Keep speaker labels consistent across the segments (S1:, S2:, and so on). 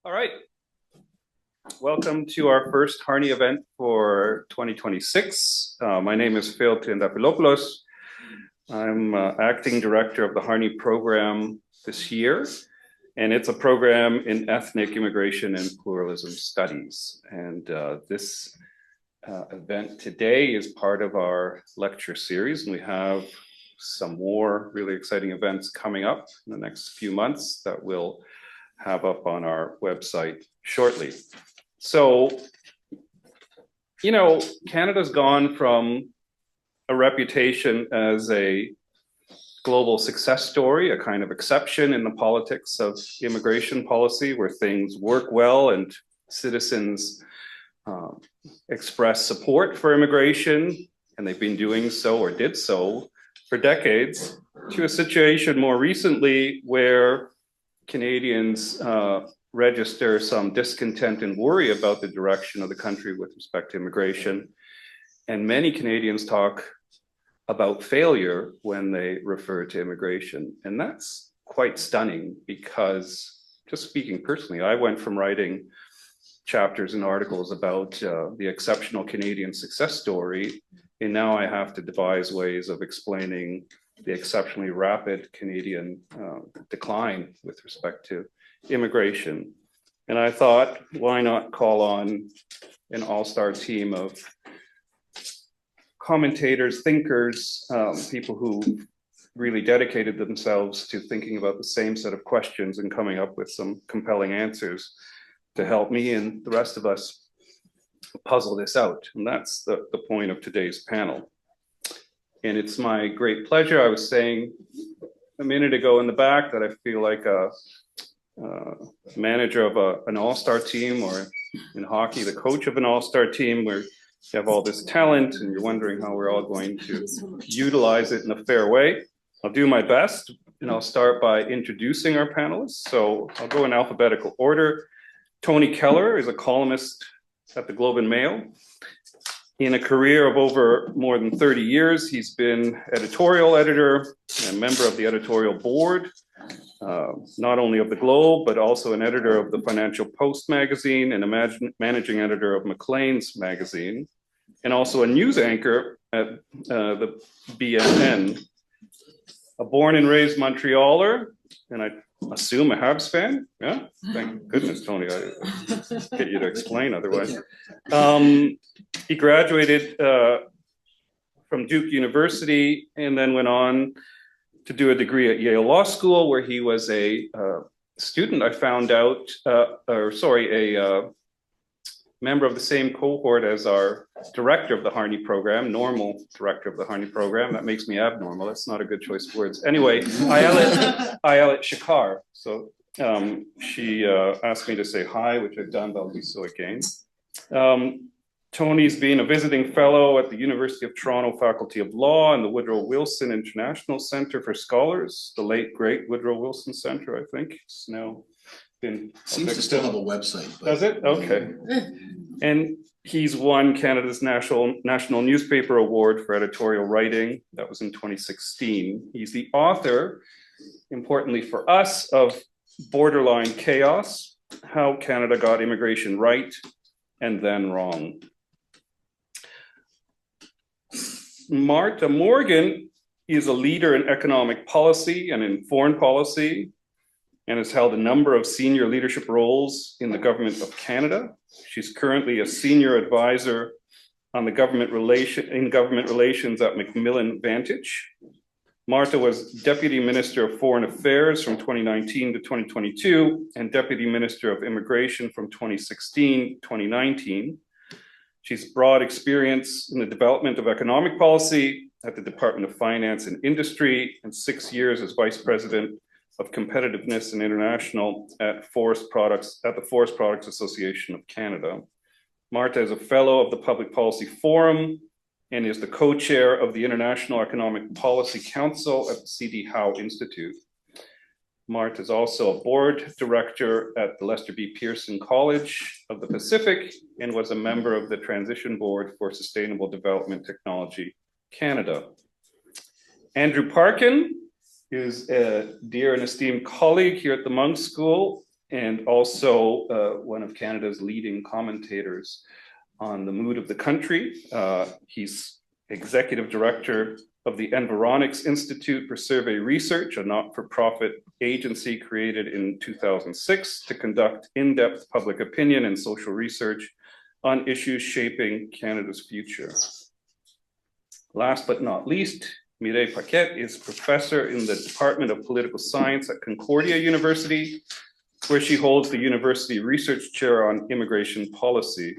S1: All right. Welcome to our first Harney event for 2026. My name is Phil Triantafylopoulos. I'm acting director of the Harney program this year, and it's a program in ethnic immigration and pluralism studies. And this event today is part of our lecture series, and we have some more really exciting events coming up in the next few months that we'll have up on our website shortly. So, Canada's gone from a reputation as a global success story, a kind of exception in the politics of immigration policy where things work well and citizens express support for immigration, and they've been doing so or did so for decades, to a situation more recently where Canadians register some discontent and worry about the direction of the country with respect to immigration. And many Canadians talk about failure when they refer to immigration. And that's quite stunning because, just speaking personally, I went from writing chapters and articles about the exceptional Canadian success story, and now I have to devise ways of explaining the exceptionally rapid Canadian decline with respect to immigration. And I thought, why not call on an all-star team of commentators, thinkers, people who really dedicated themselves to thinking about the same set of questions and coming up with some compelling answers to help me and the rest of us puzzle this out. And that's the point of today's panel. And it's my great pleasure. I was saying a minute ago in the back that I feel like a manager of an all-star team, or in hockey, the coach of an all-star team, where you have all this talent and you're wondering how we're all going to utilize it in a fair way. I'll do my best, and I'll start by introducing our panelists. So I'll go in alphabetical order. Tony Keller is a columnist at the Globe and Mail. In a career of over more than 30 years, he's been editorial editor and member of the editorial board, not only of the Globe, but also an editor of the Financial Post magazine and a managing editor of Maclean's magazine, and also a news anchor at the BNN. A born and raised Montrealer, and I assume a Habs fan. Yeah, thank goodness, Tony. I get you to explain otherwise. He graduated from Duke University and then went on to do a degree at Yale Law School, where he was a student, I found out, a member of the same cohort as our director of the Harney program, normal director of the Harney program. That makes me abnormal. That's not a good choice of words. Anyway, Ayelet Shakar. So she asked me to say hi, which I've done, but I'll do so again. Tony's been a visiting fellow at the University of Toronto Faculty of Law and the Woodrow Wilson International Center for Scholars, the late, great Woodrow Wilson Center, I think. It's now been...
S2: Seems to still have a website.
S1: Does it? Okay. And he's won Canada's National Newspaper Award for editorial writing. That was in 2016. He's the author, importantly for us, of Borderline Chaos: How Canada Got Immigration Right and Then Wrong. Marta Morgan is a leader in economic policy and in foreign policy, and has held a number of senior leadership roles in the Government of Canada. She's currently a senior advisor on the government relations at Macmillan Vantage. Marta was Deputy Minister of Foreign Affairs from 2019 to 2022 and Deputy Minister of Immigration from 2016 to 2019. She's broad experience in the development of economic policy at the Department of Finance and Industry, and 6 years as Vice President of Competitiveness and International at the Forest Products Association of Canada. Marta is a fellow of the Public Policy Forum and is the co-chair of the International Economic Policy Council at the C.D. Howe Institute. Marta is also a board director at the Lester B. Pearson College of the Pacific and was a member of the Transition Board for Sustainable Development Technology Canada. Andrew Parkin is a dear and esteemed colleague here at the Munk School and also one of Canada's leading commentators on the mood of the country. He's executive director of the Environics Institute for Survey Research, a not-for-profit agency created in 2006 to conduct in-depth public opinion and social research on issues shaping Canada's future. Last but not least, Mireille Paquette is professor in the Department of Political Science at Concordia University, where she holds the University Research Chair on Immigration Policy.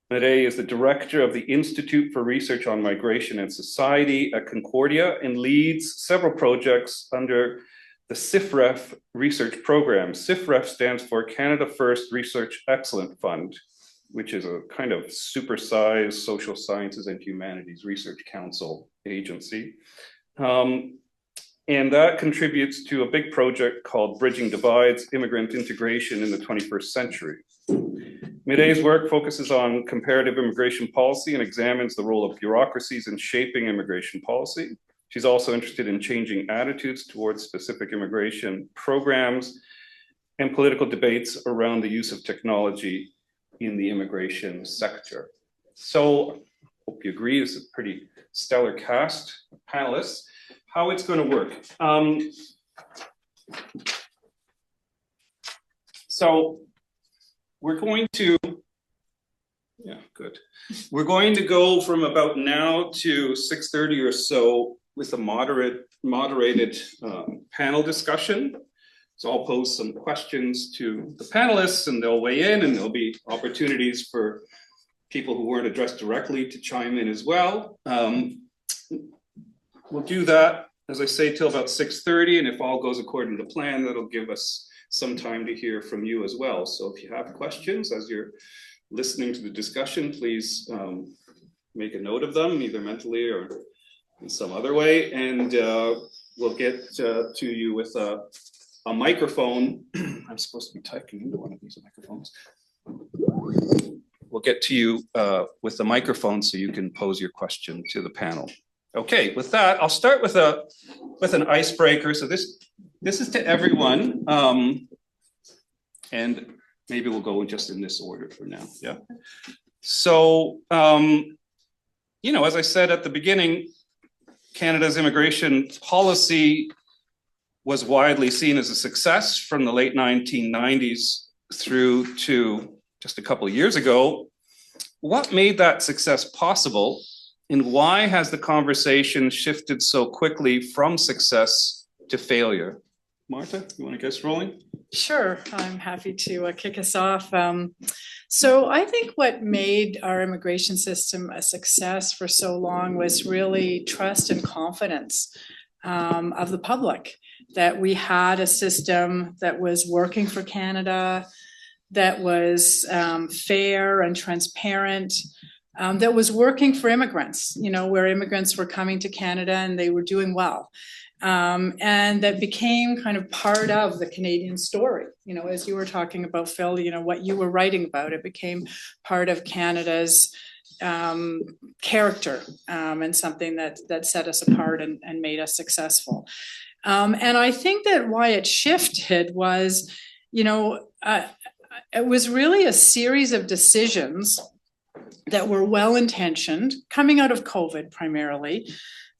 S1: Mireille is the director of the Institute for Research on Migration and Society at Concordia and leads several projects under the CIFREF research program. CIFREF stands for Canada First Research Excellence Fund, which is a kind of supersized social sciences and humanities research council agency. And that contributes to a big project called Bridging Divides, Immigrant Integration in the 21st Century. Mireille's work focuses on comparative immigration policy and examines the role of bureaucracies in shaping immigration policy. She's also interested in changing attitudes towards specific immigration programs and political debates around the use of technology in the immigration sector. So, hope you agree, it's a pretty stellar cast of panelists. How it's going to work. So we're going to, We're going to go from about now to 6:30 or so with a moderated panel discussion. So I'll pose some questions to the panelists and they'll weigh in, and there'll be opportunities for people who weren't addressed directly to chime in as well. We'll do that, as I say, till about 6:30, and if all goes according to plan, that'll give us some time to hear from you as well. So if you have questions as you're listening to the discussion, please make a note of them, either mentally or in some other way, and we'll get to you with a microphone. I'm supposed to be typing into one of these microphones. We'll get to you with the microphone so you can pose your question to the panel. Okay, with that, I'll start with an icebreaker. So this is to everyone, and maybe we'll go just in this order for now. Yeah. So, as I said at the beginning, Canada's immigration policy was widely seen as a success from the late 1990s through to just a couple of years ago. What made that success possible? And why has the conversation shifted so quickly from success to failure? Martha, you want to get us rolling?
S3: Sure, I'm happy to kick us off. So I think what made our immigration system a success for so long was really trust and confidence of the public, that we had a system that was working for Canada, that was fair and transparent, that was working for immigrants, where immigrants were coming to Canada and they were doing well. And that became kind of part of the Canadian story. As you were talking about, Phil, what you were writing about, it became part of Canada's character and something that set us apart and made us successful. And I think that why it shifted was, it was really a series of decisions that were well-intentioned, coming out of COVID primarily,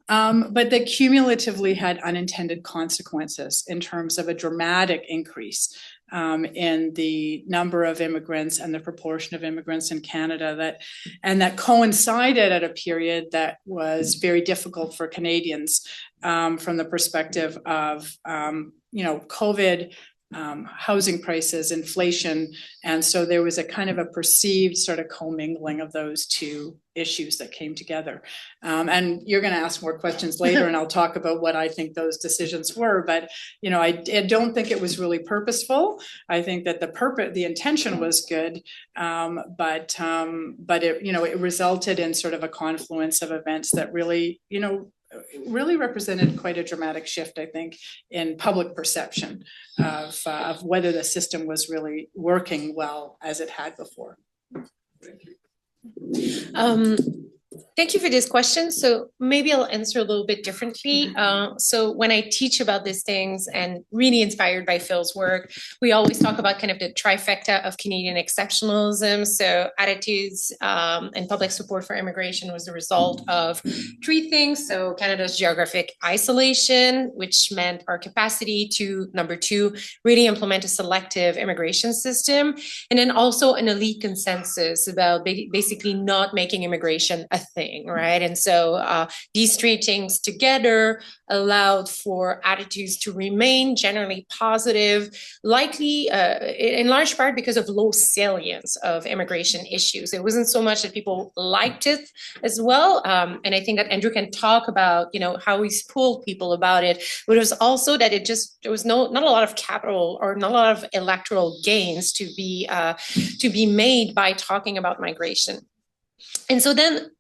S3: but that cumulatively had unintended consequences in terms of a dramatic increase in the number of immigrants and the proportion of immigrants in Canada, that coincided at a period that was very difficult for Canadians from the perspective of COVID, housing prices, inflation, and so there was a kind of a perceived sort of commingling of those two issues that came together. And you're going to ask more questions later, and I'll talk about what I think those decisions were. But I don't think it was really purposeful. I think that the intention was good, but it resulted in sort of a confluence of events that really represented quite a dramatic shift, I think, in public perception of whether the system was really working well as it had before.
S4: Thank you for this question. So maybe I'll answer a little bit differently. So when I teach about these things and really inspired by Phil's work, we always talk about kind of the trifecta of Canadian exceptionalism. So attitudes and public support for immigration was the result of three things. So Canada's geographic isolation, which meant our capacity to, number two, really implement a selective immigration system. And then also an elite consensus about basically not making immigration a thing, right? And so these three things together allowed for attitudes to remain generally positive, likely in large part because of low salience of immigration issues. It wasn't so much that people liked it as well. And I think that Andrew can talk about, how he's pulled people about it, but it was also that there was not a lot of capital or not a lot of electoral gains to be made by talking about migration. And so then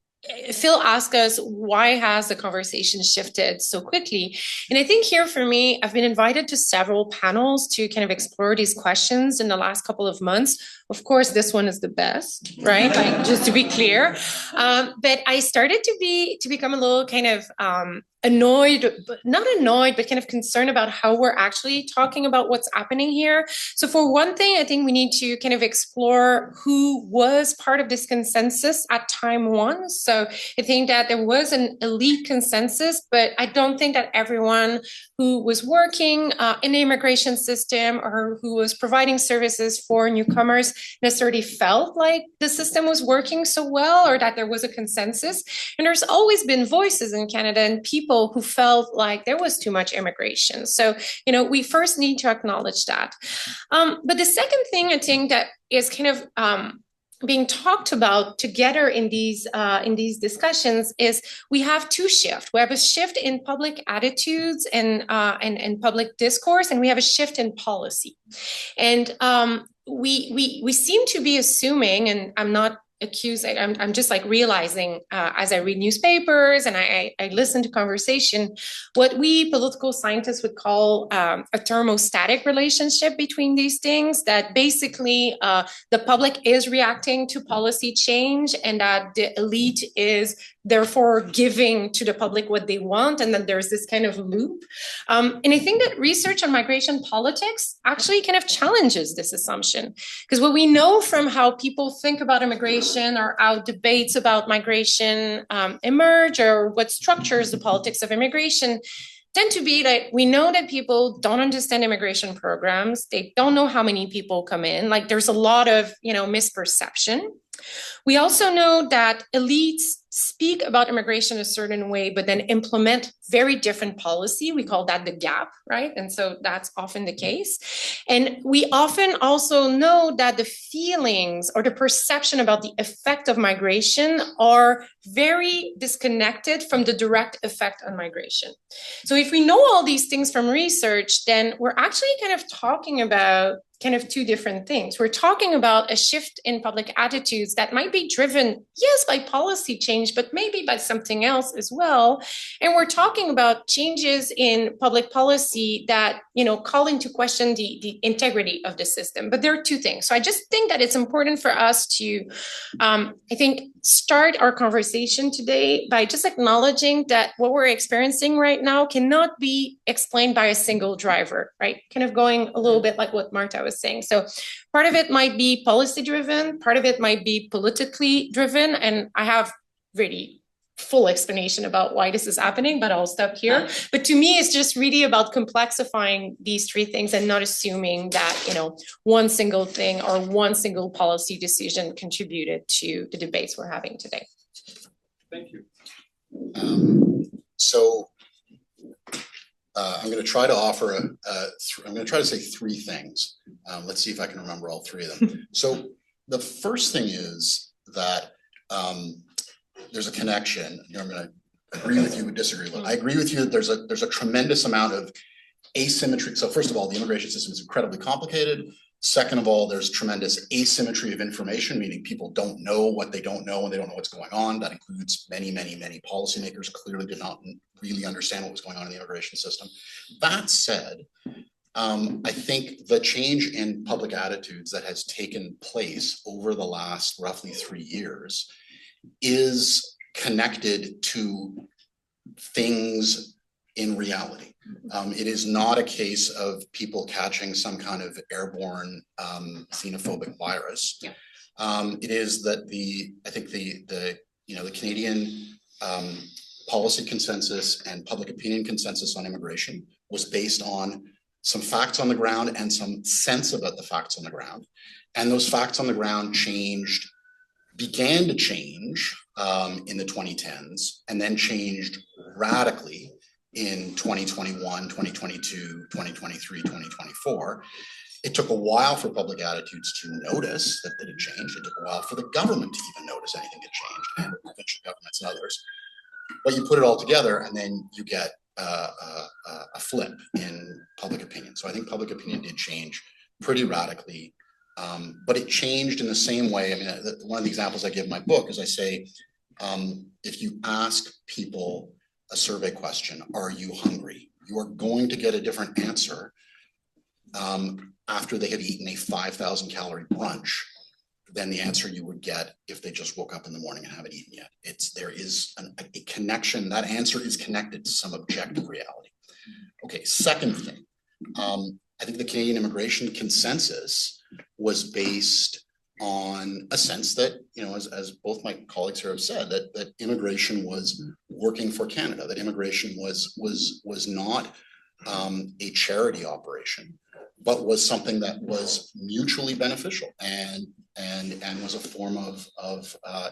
S4: Phil asked us, why has the conversation shifted so quickly? And I think here for me, I've been invited to several panels to kind of explore these questions in the last couple of months. Of course, this one is the best, right? Like, just to be clear. But I started to become a little kind of annoyed, but not annoyed, but kind of concerned about how we're actually talking about what's happening here. So for one thing, I think we need to kind of explore who was part of this consensus at time one. So I think that there was an elite consensus, but I don't think that everyone who was working in the immigration system or who was providing services for newcomers necessarily felt like the system was working so well or that there was a consensus. And there's always been voices in Canada and people who felt like there was too much immigration. So, we first need to acknowledge that. But the second thing I think that is kind of being talked about together in these discussions is we have two shifts. We have a shift in public attitudes and public discourse, and we have a shift in policy. And we seem to be assuming, and I'm not accused, I'm just like realizing as I read newspapers and I listen to conversation, what we political scientists would call a thermostatic relationship between these things, that basically the public is reacting to policy change and that the elite is therefore giving to the public what they want, and then there's this kind of loop. And I think that research on migration politics actually kind of challenges this assumption, because what we know from how people think about immigration or how debates about migration emerge, or what structures the politics of immigration, tend to be that we know that people don't understand immigration programs. They don't know how many people come in. Like, there's a lot of, misperception. We also know that elites speak about immigration a certain way, but then implement very different policy. We call that the gap, right? And so that's often the case. And we often also know that the feelings or the perception about the effect of migration are very disconnected from the direct effect on migration. So if we know all these things from research, then we're actually kind of talking about kind of two different things. We're talking about a shift in public attitudes that might be driven, yes, by policy change, but maybe by something else as well. And we're talking about changes in public policy that, call into question the integrity of the system. But there are two things. So I just think that it's important for us to, start our conversation today by just acknowledging that what we're experiencing right now cannot be explained by a single driver, right? Kind of going a little bit like what Marta was saying. So part of it might be policy driven, part of it might be politically driven, and I have really full explanation about why this is happening, but I'll stop here. But to me, it's just really about complexifying these three things and not assuming that, one single thing or one single policy decision contributed to the debates we're having today.
S1: Thank you.
S2: So I'm going to try to offer I'm going to try to say three things. Let's see if I can remember all three of them. So the first thing is that there's a connection. I'm going to agree with you, but disagree. But I agree with you that there's a tremendous amount of asymmetry. So first of all, the immigration system is incredibly complicated. Second of all, there's tremendous asymmetry of information, meaning people don't know what they don't know and they don't know what's going on. That includes many, many, many policymakers clearly did not really understand what was going on in the immigration system. That said, I think the change in public attitudes that has taken place over the last roughly 3 years is connected to things in reality. It is not a case of people catching some kind of airborne xenophobic virus.
S4: Yeah.
S2: It is that I think the Canadian policy consensus and public opinion consensus on immigration was based on some facts on the ground and some sense about the facts on the ground. And those facts on the ground began to change in the 2010s, and then changed radically in 2021, 2022, 2023, 2024. It took a while for public attitudes to notice that it had changed. It took a while for the government to even notice anything had changed, and provincial governments and others. But you put it all together, and then you get a flip in public opinion. So I think public opinion did change pretty radically, but it changed in the same way. I mean, one of the examples I give in my book is I say, if you ask people a survey question, are you hungry? You are going to get a different answer after they have eaten a 5,000 calorie brunch than the answer you would get if they just woke up in the morning and haven't eaten yet. There is a connection. That answer is connected to some objective reality. Okay, second thing, I think the Canadian immigration consensus was based on a sense that, as both my colleagues here have said, that immigration was working for Canada, that immigration was not a charity operation, but was something that was mutually beneficial and was a form of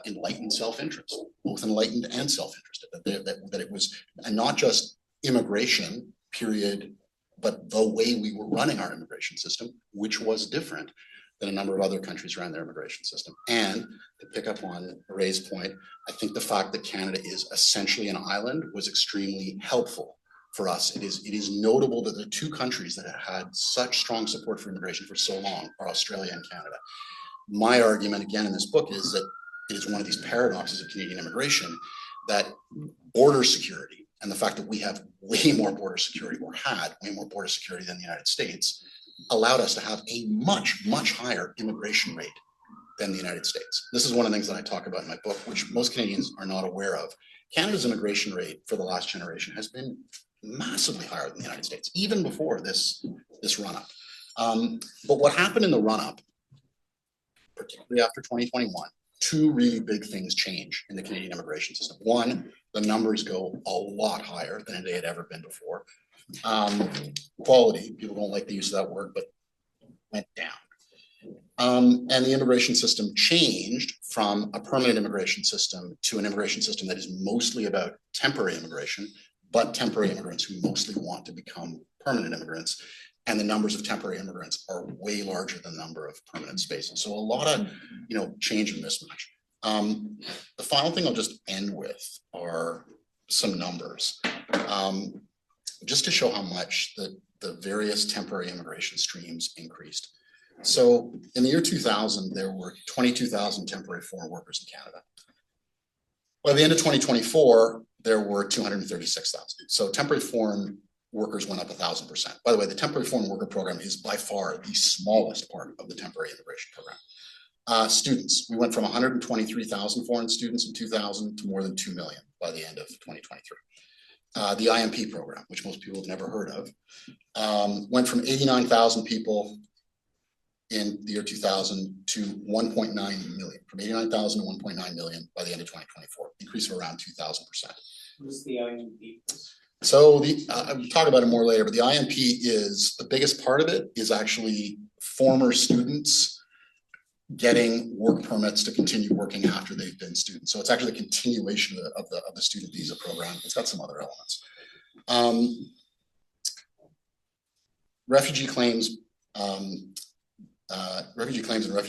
S2: enlightened self-interest, both enlightened and self-interested, that it was, and not just immigration, period, but the way we were running our immigration system, which was different than a number of other countries ran their immigration system. And to pick up on Ray's point, I think the fact that Canada is essentially an island was extremely helpful for us. It is notable that the two countries that have had such strong support for immigration for so long are Australia and Canada. My argument, again, in this book is that it is one of these paradoxes of Canadian immigration, that border security and the fact that we have way more border security, or had way more border security than the United States, allowed us to have a much, much higher immigration rate than the United States. This is one of the things that I talk about in my book, which most Canadians are not aware of. Canada's immigration rate for the last generation has been massively higher than the United States, even before this run-up. But what happened in the run-up, particularly after 2021, two really big things change in the Canadian immigration system. One, the numbers go a lot higher than they had ever been before. Quality, people don't like the use of that word, but went down. And the immigration system changed from a permanent immigration system to an immigration system that is mostly about temporary immigration, but temporary immigrants who mostly want to become permanent immigrants. And the numbers of temporary immigrants are way larger than the number of permanent spaces. So a lot of, change and mismatch. The final thing I'll just end with are some numbers, just to show how much the various temporary immigration streams increased. So in the year 2000, there were 22,000 temporary foreign workers in Canada. By the end of 2024, there were 236,000. So temporary foreign workers went up 1,000%. By the way, the temporary foreign worker program is by far the smallest part of the temporary immigration program. Students, we went from 123,000 foreign students in 2000 to more than 2 million by the end of 2023. The IMP program, which most people have never heard of, went from 89,000 people in the year 2000 to 1.9 million, from 89,000 to 1.9 million by the end of 2024, increase of around 2,000%.
S5: What's the IMP?
S2: So we'll talk about it more later, but the IMP is, the biggest part of it is actually former students getting work permits to continue working after they've been students. So it's actually a continuation of the student visa program. It's got some other elements. Refugee claims and refugee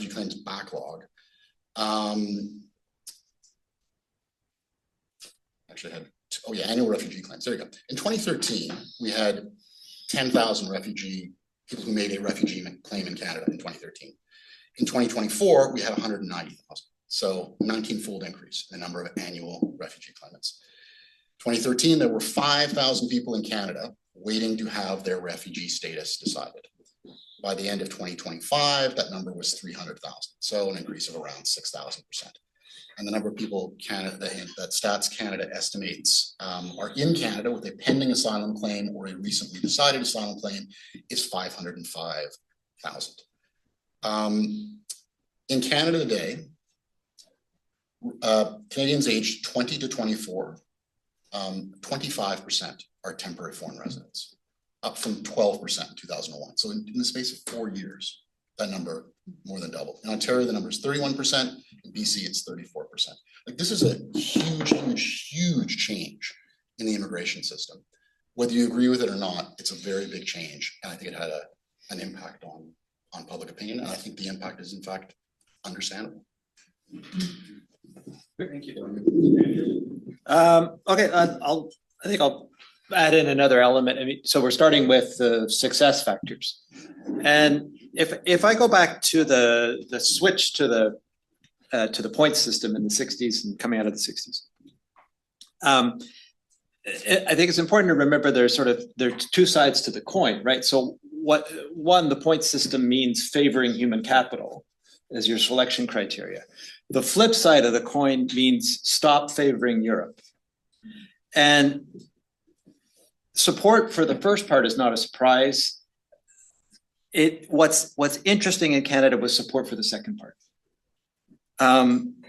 S2: claims backlog. Actually had, annual refugee claims. There you go. In 2013, we had 10,000 people who made a refugee claim in Canada in 2013. In 2024, we had 190,000. So 19-fold increase in the number of annual refugee claimants. 2013, there were 5,000 people in Canada waiting to have their refugee status decided. By the end of 2025, that number was 300,000. So an increase of around 6,000%. and the number of people that Stats Canada estimates are in Canada with a pending asylum claim or a recently decided asylum claim is 505,000. In Canada today, Canadians aged 20 to 24, 25% are temporary foreign residents, up from 12% in 2001. So in the space of 4 years, that number more than doubled. In Ontario, the number is 31%. In BC, it's 34%. Like, this is a huge change in the immigration system. Whether you agree with it or not, it's a very big change. And I think it had an impact on public opinion. And I think the impact is, in fact, understandable.
S1: Thank you.
S6: Okay, I think I'll add in another element. I mean, so we're starting with the success factors. And if I go back to the switch to the point system in the 60s and coming out of the 60s, I think it's important to remember there's two sides to the coin, right? So the point system means favoring human capital as your selection criteria. The flip side of the coin means stop favoring Europe. And support for the first part is not a surprise. What's interesting in Canada was support for the second part.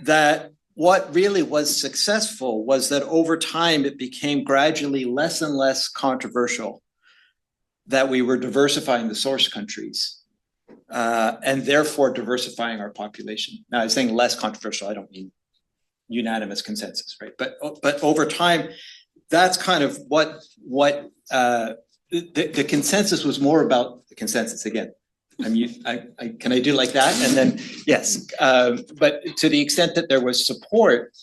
S6: That what really was successful was that over time it became gradually less and less controversial that we were diversifying the source countries and therefore diversifying our population. Now, I'm saying less controversial, I don't mean unanimous consensus, right? But over time, that's kind of what the consensus was more about. The consensus again. Can I do like that? And then yes, but to the extent that there was support,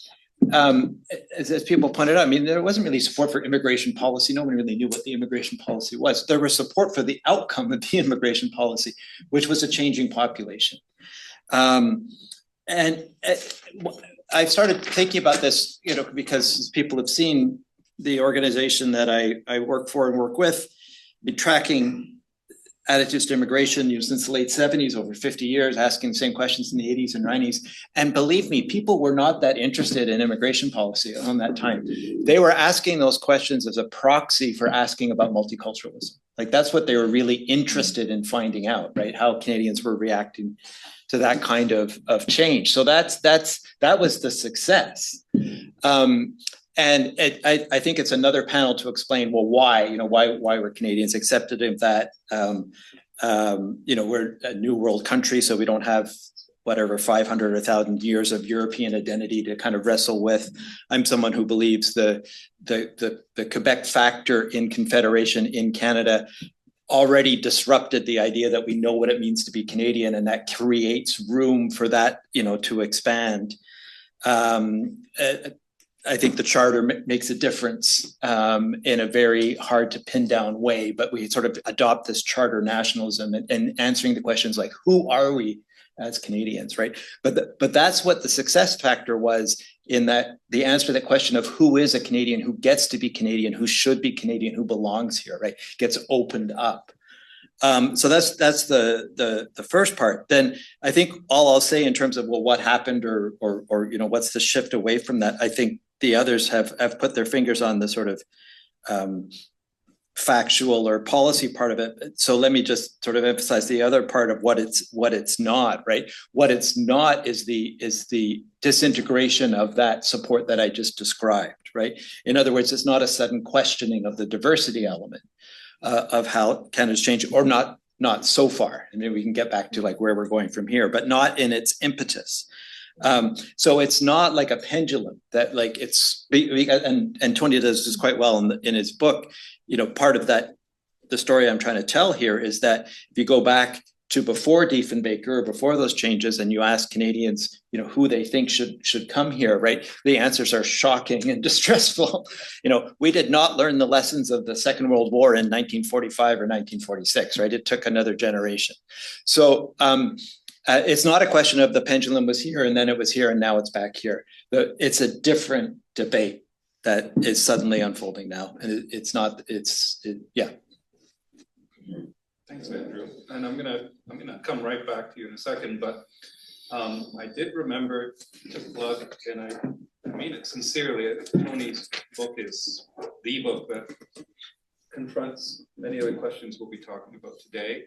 S6: as people pointed out, I mean, there wasn't really support for immigration policy. No one really knew what the immigration policy was. There was support for the outcome of the immigration policy, which was a changing population. And I started thinking about this, because people have seen the organization that I work for and work with, been tracking attitudes to immigration since the late 70s, over 50 years, asking the same questions in the 80s and 90s. And believe me, people were not that interested in immigration policy on that time. They were asking those questions as a proxy for asking about multiculturalism. Like, that's what they were really interested in finding out, right? How Canadians were reacting to that kind of change. So that was the success. And I think it's another panel to explain, well, why were Canadians accepted of that? We're a new world country, so we don't have 500 or 1,000 years of European identity to kind of wrestle with. I'm someone who believes the Quebec factor in Confederation in Canada already disrupted the idea that we know what it means to be Canadian, and that creates room for that, to expand. I think the charter makes a difference in a very hard to pin down way, but we sort of adopt this charter nationalism and answering the questions like, who are we as Canadians, right? But that's what the success factor was, in that the answer to that question of who is a Canadian, who gets to be Canadian, who should be Canadian, who belongs here, right, gets opened up. So that's the first part. Then I think all I'll say in terms of, well, what happened or what's the shift away from that, I think the others have put their fingers on the sort of factual or policy part of it. So let me just sort of emphasize the other part of what it's not, right? What it's not is the disintegration of that support that I just described, right? In other words, it's not a sudden questioning of the diversity element of how Canada's changed, or not so far. I mean, we can get back to like where we're going from here, but not in its impetus. So it's not like a pendulum that like it's, and Tony does this quite well in his book. Part of that, the story I'm trying to tell here is that if you go back to before Diefenbaker or before those changes, and you ask Canadians, who they think should come here, right? The answers are shocking and distressful. We did not learn the lessons of the Second World War in 1945 or 1946, right? It took another generation. So it's not a question of the pendulum was here and then it was here and now it's back here. It's a different debate that is suddenly unfolding now, and yeah.
S1: Thanks, Andrew. And I'm gonna come right back to you in a second, but I did remember to plug, and I mean it sincerely, Tony's book is the book that confronts many of the questions we'll be talking about today.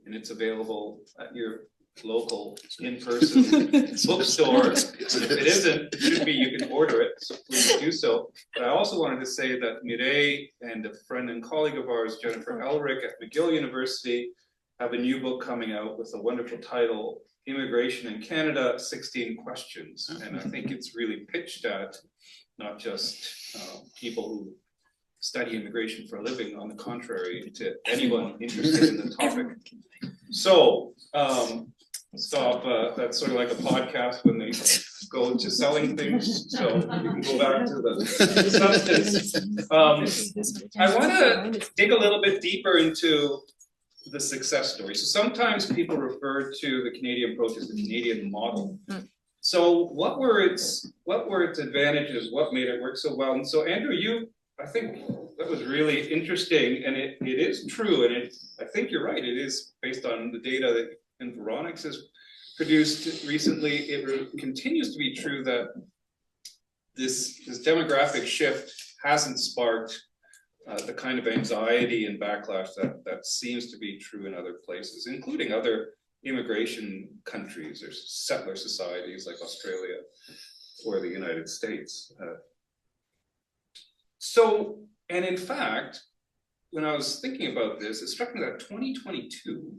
S1: And it's available at your local in-person bookstore. If it isn't, it should be, you can order it, so please do so. But I also wanted to say that Mireille and a friend and colleague of ours, Jennifer Elric at McGill University, have a new book coming out with a wonderful title, Immigration in Canada, 16 Questions. And I think it's really pitched at not just people who study immigration for a living, on the contrary, to anyone interested in the topic. So, stop, that's sort of like a podcast when they go to selling things, so you can go back to the substance. I wanna dig a little bit deeper into the success story. So sometimes people refer to the Canadian approach as the Canadian model. So what were its advantages? What made it work so well? And so Andrew, I think that was really interesting, and it is true, and I think you're right. It is based on the data that Environics has produced recently. It continues to be true that this demographic shift hasn't sparked the kind of anxiety and backlash that seems to be true in other places, including other immigration countries or settler societies like Australia or the United States. So, and in fact, when I was thinking about this, it struck me that 2022,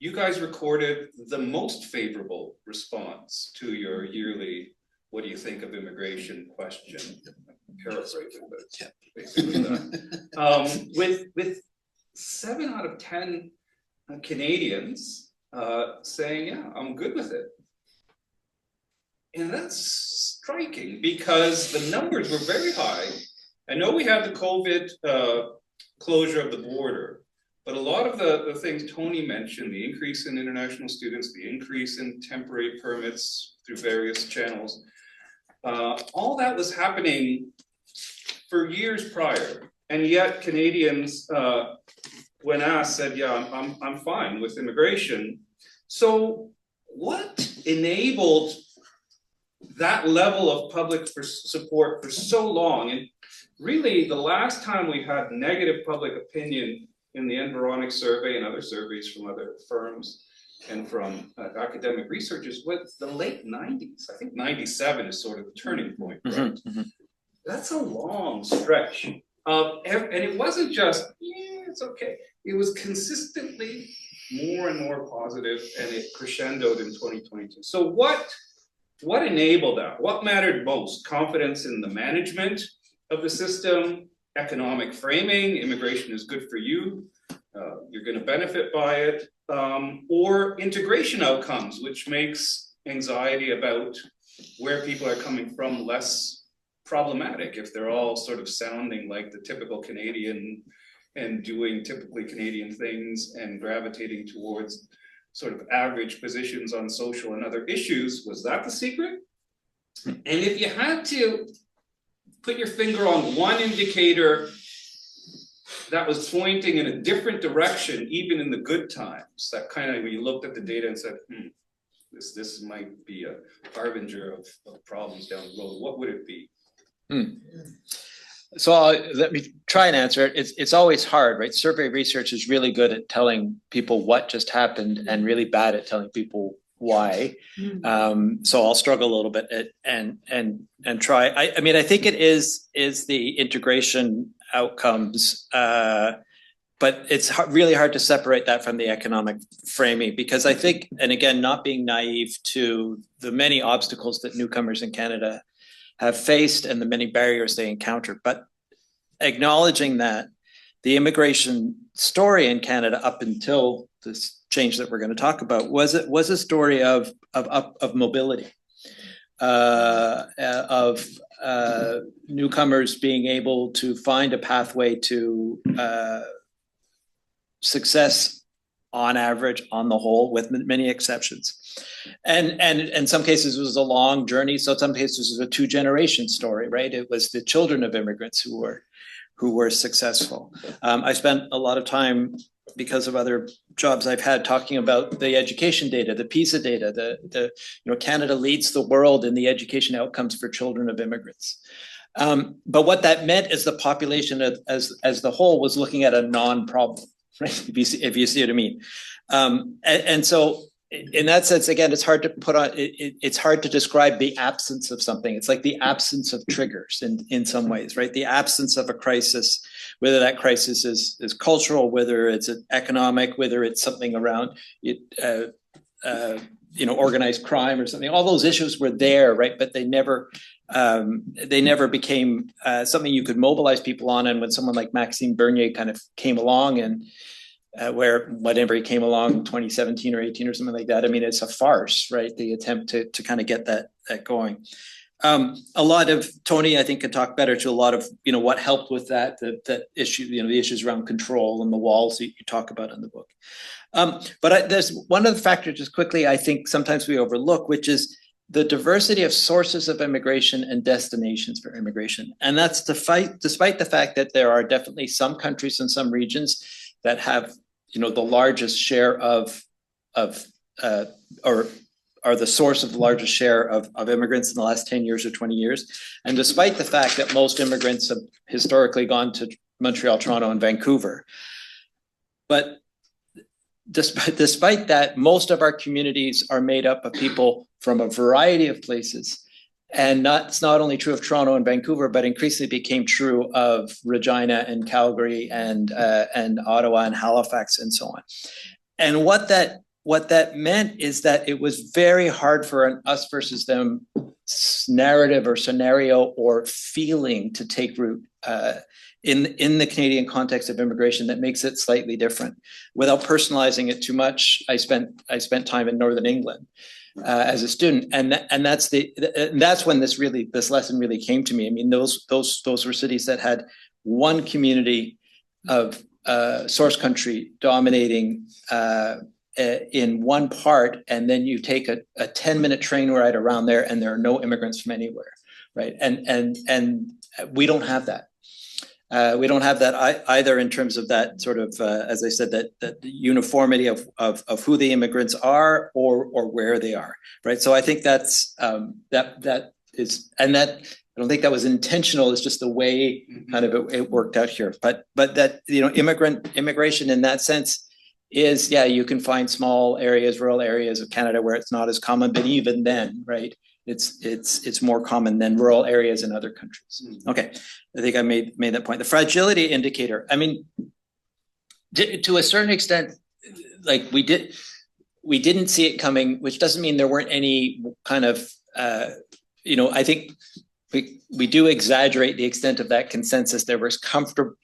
S1: you guys recorded the most favorable response to your yearly, what do you think of immigration question? I'm paraphrasing, but basically that. With 7 out of 10 Canadians saying, yeah, I'm good with it. And that's striking because the numbers were very high. I know we had the COVID closure of the border, but a lot of the things Tony mentioned, the increase in international students, the increase in temporary permits through various channels, all that was happening for years prior. And yet Canadians, when asked, said, yeah, I'm fine with immigration. So what enabled that level of public support for so long? And really, the last time we had negative public opinion in the Environics survey and other surveys from other firms and from academic researchers was the late 90s. I think 97 is sort of the turning point, right? That's a long stretch. And it wasn't just, yeah, it's okay. It was consistently more and more positive, and it crescendoed in 2022. So what enabled that? What mattered most? Confidence in the management of the system, economic framing, immigration is good for you, you're going to benefit by it, or integration outcomes, which makes anxiety about where people are coming from less problematic if they're all sort of sounding like the typical Canadian and doing typically Canadian things and gravitating towards sort of average positions on social and other issues. Was that the secret? And if you had to put your finger on one indicator that was pointing in a different direction, even in the good times, that kind of, when you looked at the data and said, this might be a harbinger of problems down the road, what would it be?
S6: So let me try and answer it. It's always hard, right? Survey research is really good at telling people what just happened and really bad at telling people why. So I'll struggle a little bit and try. I mean, I think it is the integration outcomes, but it's really hard to separate that from the economic framing, because I think, and again, not being naive to the many obstacles that newcomers in Canada have faced and the many barriers they encounter, but acknowledging that the immigration story in Canada up until this change that we're going to talk about was a story of mobility, of newcomers being able to find a pathway to success on average, on the whole, with many exceptions. And in some cases it was a long journey. So in some cases it was a 2-generation story, right? It was the children of immigrants who who were successful. I spent a lot of time, because of other jobs I've had, talking about the education data, the PISA data, Canada leads the world in the education outcomes for children of immigrants. But what that meant is the population as the whole was looking at a non-problem, right? If you see what I mean. And so in that sense, again, it's hard to put on, it's hard to describe the absence of something. It's like the absence of triggers in some ways, right? The absence of a crisis, whether that crisis is cultural, whether it's economic, whether it's something around organized crime or something. All those issues were there, right? But they never became something you could mobilize people on. And when someone like Maxime Bernier kind of came along and whenever he came along, 2017 or 18 or something like that, I mean, it's a farce, right? The attempt to kind of get that going. A lot of Tony, I think, could talk better to a lot of, what helped with that issue, the issues around control and the walls that you talk about in the book. But there's one other factor, just quickly, I think sometimes we overlook, which is the diversity of sources of immigration and destinations for immigration. And that's despite the fact that there are definitely some countries and some regions that have, the largest share or are the source of the largest share of immigrants in the last 10 years or 20 years. And despite the fact that most immigrants have historically gone to Montreal, Toronto, and Vancouver. But despite that, most of our communities are made up of people from a variety of places. And it's not only true of Toronto and Vancouver, but increasingly became true of Regina and Calgary and Ottawa and Halifax and so on. And what that meant is that it was very hard for an us versus them narrative or scenario or feeling to take root in the Canadian context of immigration that makes it slightly different. Without personalizing it too much, I spent time in Northern England as a student, and that's when this lesson really came to me. I mean, those were cities that had one community of source country dominating in one part, and then you take a 10-minute train ride around there, and there are no immigrants from anywhere, right? And we don't have that. We don't have that either in terms of that sort of, as I said, that uniformity of who the immigrants are or where they are, right? So I think that's that is, and that I don't think that was intentional. It's just the way kind of it worked out here. But that immigration in that sense is, yeah, you can find small areas, rural areas of Canada where it's not as common, but even then, right? It's more common than rural areas in other countries. Okay, I think I made that point. The fragility indicator. I mean, to a certain extent, like we didn't see it coming, which doesn't mean there weren't any kind of, I think we do exaggerate the extent of that consensus. There was comfort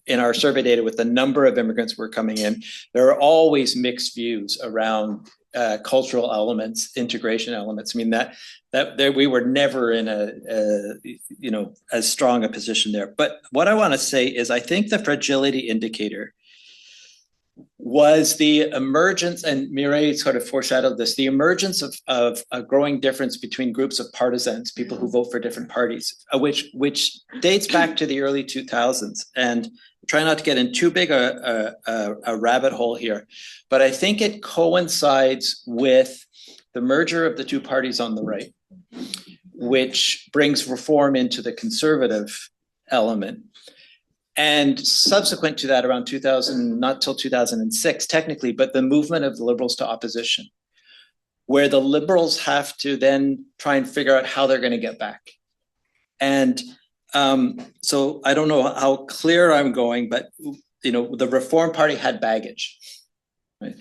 S6: in our survey data with the number of immigrants who were coming in. There are always mixed views around cultural elements, integration elements. I mean, that we were never in as strong a position there. But what I want to say is I think the fragility indicator was the emergence, and Mireille sort of foreshadowed this, the emergence of a growing difference between groups of partisans, people who vote for different parties, which dates back to the early 2000s. And try not to get in too big a rabbit hole here, but I think it coincides with the merger of the two parties on the right, which brings reform into the conservative element. And subsequent to that, around 2000, not till 2006 technically, but the movement of the Liberals to opposition, where the Liberals have to then try and figure out how they're going to get back. And so I don't know how clear I'm going, but the Reform Party had baggage. Right?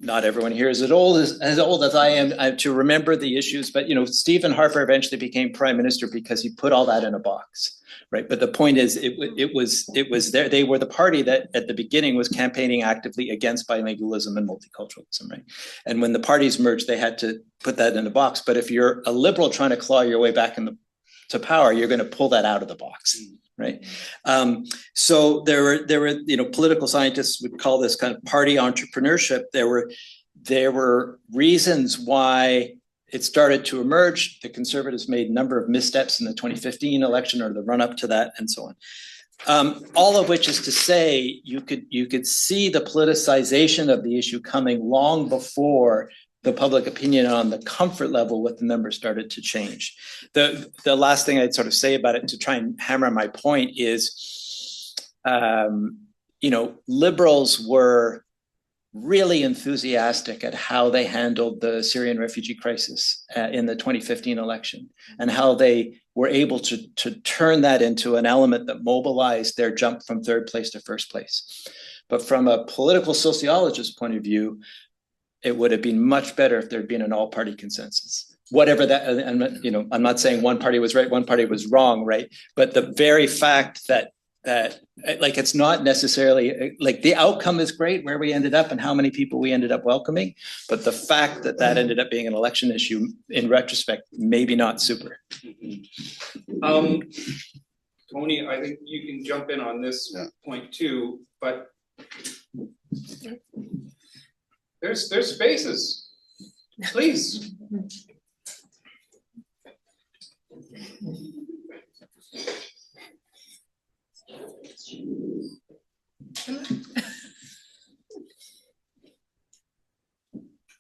S6: Not everyone here is as old as I am to remember the issues, but Stephen Harper eventually became prime minister because he put all that in a box, right? But the point is, it was there. They were the party that at the beginning was campaigning actively against bilingualism and multiculturalism, right? And when the parties merged, they had to put that in a box. But if you're a Liberal trying to claw your way back to power, you're going to pull that out of the box, right? So there were political scientists would call this kind of party entrepreneurship. There were reasons why it started to emerge. The Conservatives made a number of missteps in the 2015 election or the run up to that and so on. All of which is to say, you could see the politicization of the issue coming long before the public opinion on the comfort level with the numbers started to change. The last thing I'd sort of say about it to try and hammer my point is, Liberals were really enthusiastic at how they handled the Syrian refugee crisis in the 2015 election, and how they were able to turn that into an element that mobilized their jump from third place to first place. But from a political sociologist point of view, it would have been much better if there'd been an all-party consensus. Whatever that, and I'm not saying one party was right, one party was wrong, right? But the very fact that like, it's not necessarily like the outcome is great where we ended up and how many people we ended up welcoming, but the fact that ended up being an election issue in retrospect, maybe not super.
S1: Tony, I think you can jump in on this point too, but there's spaces, please.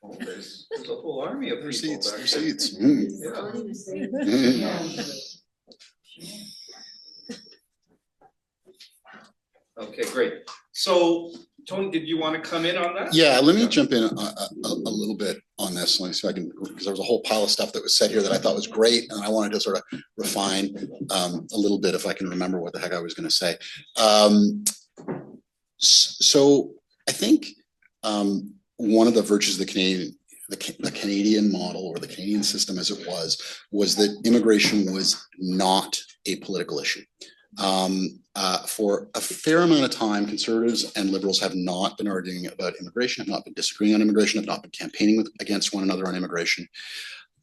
S1: Oh, there's a whole army of people
S2: Seats,
S1: back there.
S2: seats.
S1: Okay, great. So, Tony, did you want to come in on that?
S2: Yeah, let me jump in a little bit on this. Let me see if I can, because there was a whole pile of stuff that was said here that I thought was great, and I wanted to sort of refine a little bit if I can remember what the heck I was going to say. So I think one of the virtues of the Canadian model, or the Canadian system as it was that immigration was not a political issue. For a fair amount of time, Conservatives and Liberals have not been arguing about immigration, have not been disagreeing on immigration, have not been campaigning against one another on immigration.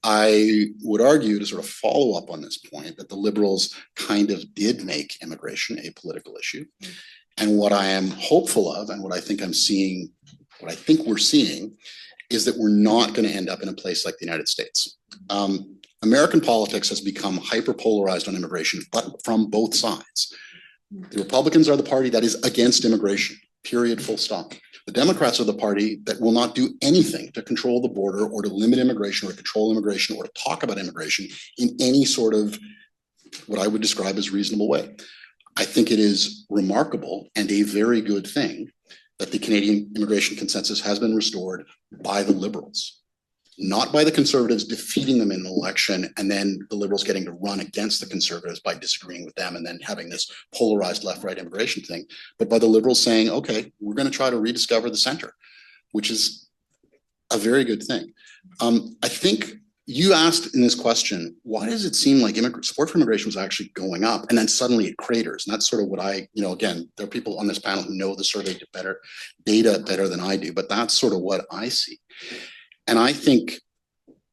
S2: I would argue, to sort of follow up on this point, that the Liberals kind of did make immigration a political issue. And what I am hopeful of, and what I think we're seeing, is that we're not going to end up in a place like the United States. American politics has become hyper-polarized on immigration, but from both sides. The Republicans are the party that is against immigration, period, full stop. The Democrats are the party that will not do anything to control the border or to limit immigration or control immigration or to talk about immigration in any sort of what I would describe as reasonable way. I think it is remarkable and a very good thing that the Canadian immigration consensus has been restored by the Liberals, not by the Conservatives defeating them in the election and then the Liberals getting to run against the Conservatives by disagreeing with them and then having this polarized left-right immigration thing, but by the Liberals saying, okay, we're going to try to rediscover the center, which is a very good thing. I think you asked in this question, why does it seem like support for immigration was actually going up and then suddenly it craters? And that's sort of what again, there are people on this panel who know the survey data better than I do, but that's sort of what I see. And I think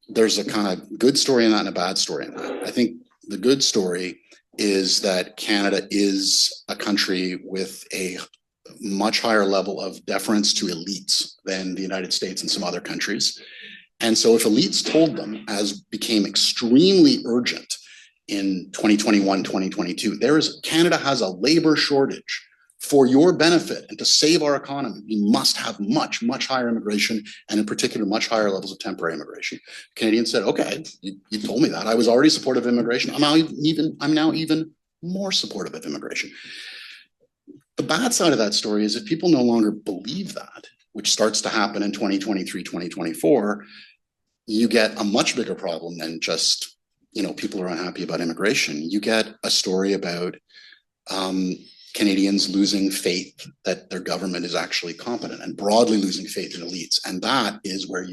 S2: there's a kind of good story in that and a bad story in that. I think the good story is that Canada is a country with a much higher level of deference to elites than the United States and some other countries. And so if elites told them, as became extremely urgent in 2021, 2022, Canada has a labor shortage. For your benefit and to save our economy, we must have much, much higher immigration, and in particular, much higher levels of temporary immigration. Canadians said, okay, you told me that. I was already supportive of immigration. I'm now even more supportive of immigration. The bad side of that story is if people no longer believe that, which starts to happen in 2023, 2024, you get a much bigger problem than just, people are unhappy about immigration. You get a story about Canadians losing faith that their government is actually competent and broadly losing faith in elites. And that is where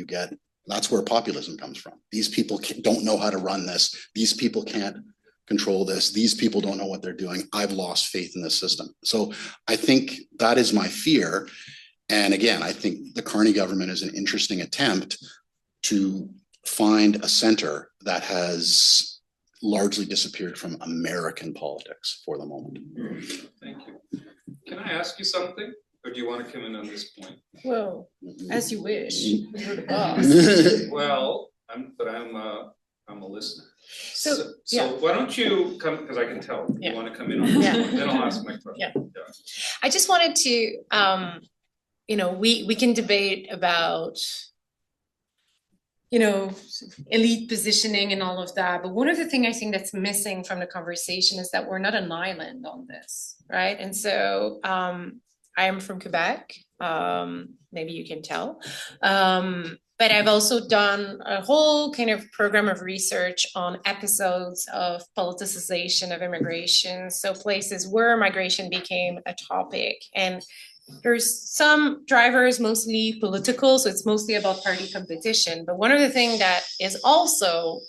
S2: that's where populism comes from. These people don't know how to run this. These people can't control this. These people don't know what they're doing. I've lost faith in this system. So I think that is my fear. And again, I think the Carney government is an interesting attempt to find a center that has largely disappeared from American politics for the moment.
S1: Thank you. Can I ask you something, or do you want to come in on this point?
S4: Well, as you wish. You're the boss.
S1: Well, I'm a listener.
S4: So, yeah.
S1: So why don't you come, because I can tell you
S4: Yeah.
S1: want to come in on this
S4: Yeah.
S1: one, then I'll ask my question.
S4: Yeah. I just wanted to, we can debate about, elite positioning and all of that. But one of the things I think that's missing from the conversation is that we're not an island on this, right? And so I am from Quebec. Maybe you can tell. But I've also done a whole kind of program of research on episodes of politicization of immigration. So places where migration became a topic. And there's some drivers, mostly political, so it's mostly about party competition. But one of the things that is also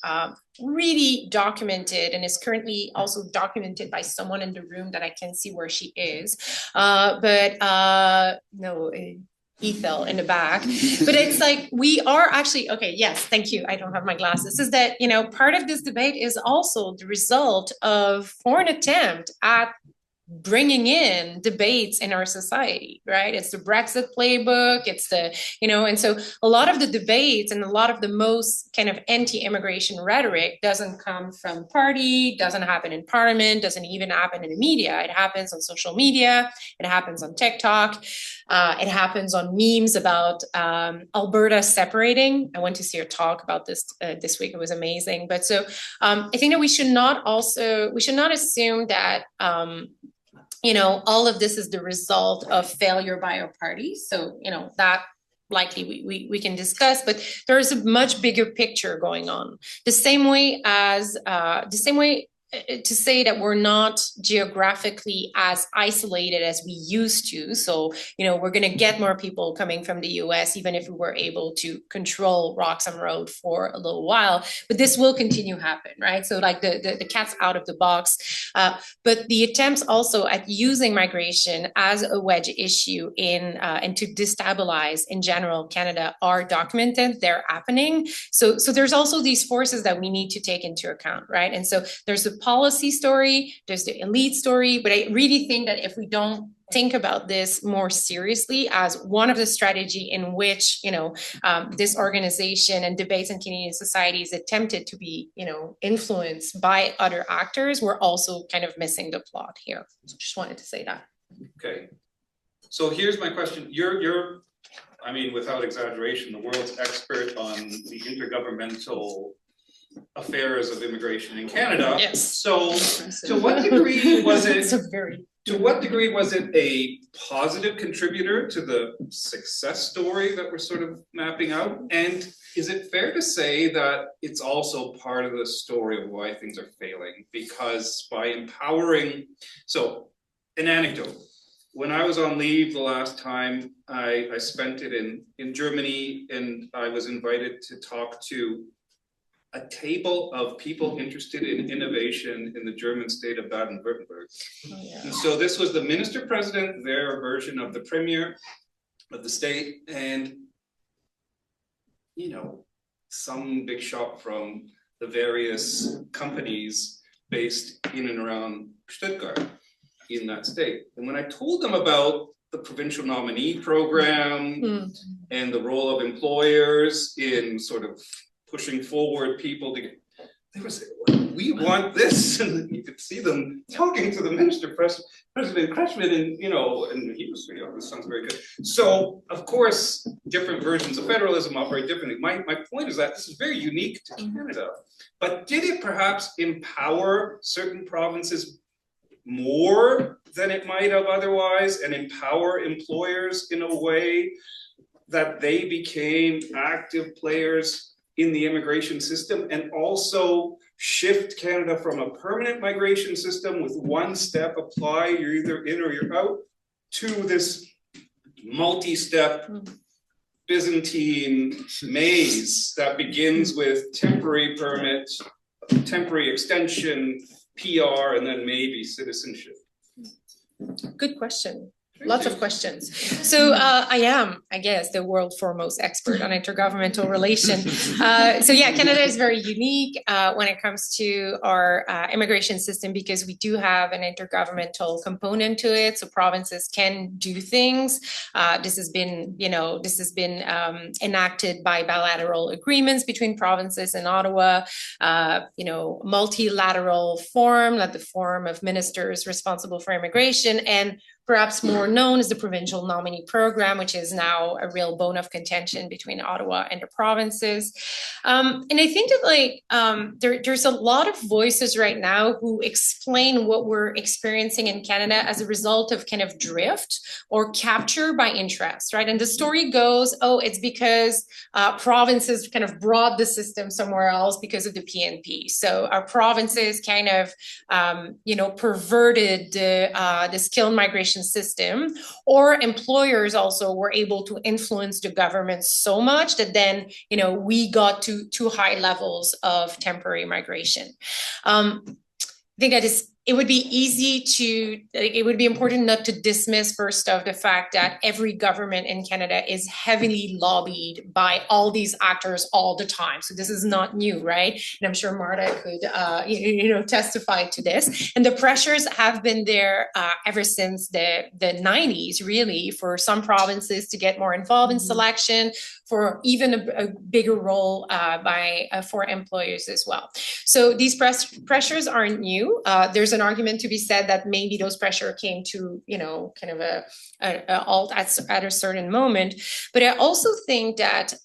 S4: really documented and is currently also documented by someone in the room that I can see where she is, Ethel in the back. But it's like, we are actually, okay, yes, thank you. I don't have my glasses. Is that, part of this debate is also the result of foreign attempt at bringing in debates in our society, right? It's the Brexit playbook, it's the, and so a lot of the debates and a lot of the most kind of anti-immigration rhetoric doesn't come from party, doesn't happen in parliament, doesn't even happen in the media. It happens on social media, it happens on TikTok, it happens on memes about Alberta separating. I went to see her talk about this this week. It was amazing. But so I think that we should not assume that all of this is the result of failure by our parties. So, that likely we can discuss, but there is a much bigger picture going on. The same way to say that we're not geographically as isolated as we used to. So, we're going to get more people coming from the US, even if we were able to control Roxham Road for a little while, but this will continue happen, right? So like the cat's out of the box, but the attempts also at using migration as a wedge issue and to destabilize in general Canada are documented, they're happening. So there's also these forces that we need to take into account, right? And so there's the policy story, there's the elite story, but I really think that if we don't think about this more seriously as one of the strategy in which, this organization and debates in Canadian society is attempted to be, influenced by other actors, we're also kind of missing the plot here. So just wanted to say that.
S1: Okay. So here's my question. You're, I mean, without exaggeration, the world's expert on the intergovernmental affairs of immigration in Canada.
S4: Yes.
S1: So to what degree was it a positive contributor to the success story that we're sort of mapping out? And is it fair to say that it's also part of the story of why things are failing? Because by empowering, so an anecdote. When I was on leave the last time, I spent it in Germany, and I was invited to talk to a table of people interested in innovation in the German state of Baden-Württemberg.
S4: Oh, yeah.
S1: And so this was the minister president, their version of the premier of the state, and some big shot from the various companies based in and around Stuttgart in that state. And when I told them about the provincial nominee program and the role of employers in sort of pushing forward people to get, they were saying, we want this, and you could see them talking to the minister, President Kretschmann, and he was, this sounds very good. So, of course, different versions of federalism operate differently. My point is that this is very unique to Canada, but did it perhaps empower certain provinces more than it might have otherwise, and empower employers in a way that they became active players in the immigration system, and also shift Canada from a permanent migration system with one step apply, you're either in or you're out, to this multi-step Byzantine maze that begins with temporary permit, temporary extension, PR, and then maybe citizenship?
S4: Good question. Lots of questions. So I am, I guess, the world foremost expert on intergovernmental relation. So yeah, Canada is very unique when it comes to our immigration system because we do have an intergovernmental component to it. So provinces can do things. This has been enacted by bilateral agreements between provinces and Ottawa. Multilateral forum, like the Forum of Ministers responsible for immigration, and perhaps more known as the Provincial Nominee Program, which is now a real bone of contention between Ottawa and the provinces. And I think that there's a lot of voices right now who explain what we're experiencing in Canada as a result of kind of drift or capture by interest, right? And the story goes, it's because provinces kind of brought the system somewhere else because of the PNP. So our provinces kind of, perverted the skilled migration system, or employers also were able to influence the government so much that then, we got to high levels of temporary migration. I think that it would be important not to dismiss first of the fact that every government in Canada is heavily lobbied by all these actors all the time. So this is not new, right? And I'm sure Marta could, testify to this. And the pressures have been there ever since the 90s, really, for some provinces to get more involved in selection, for even a bigger role for employers as well. So these pressures aren't new. There's an argument to be said that maybe those pressure came to, kind of a halt at a certain moment. But I also think that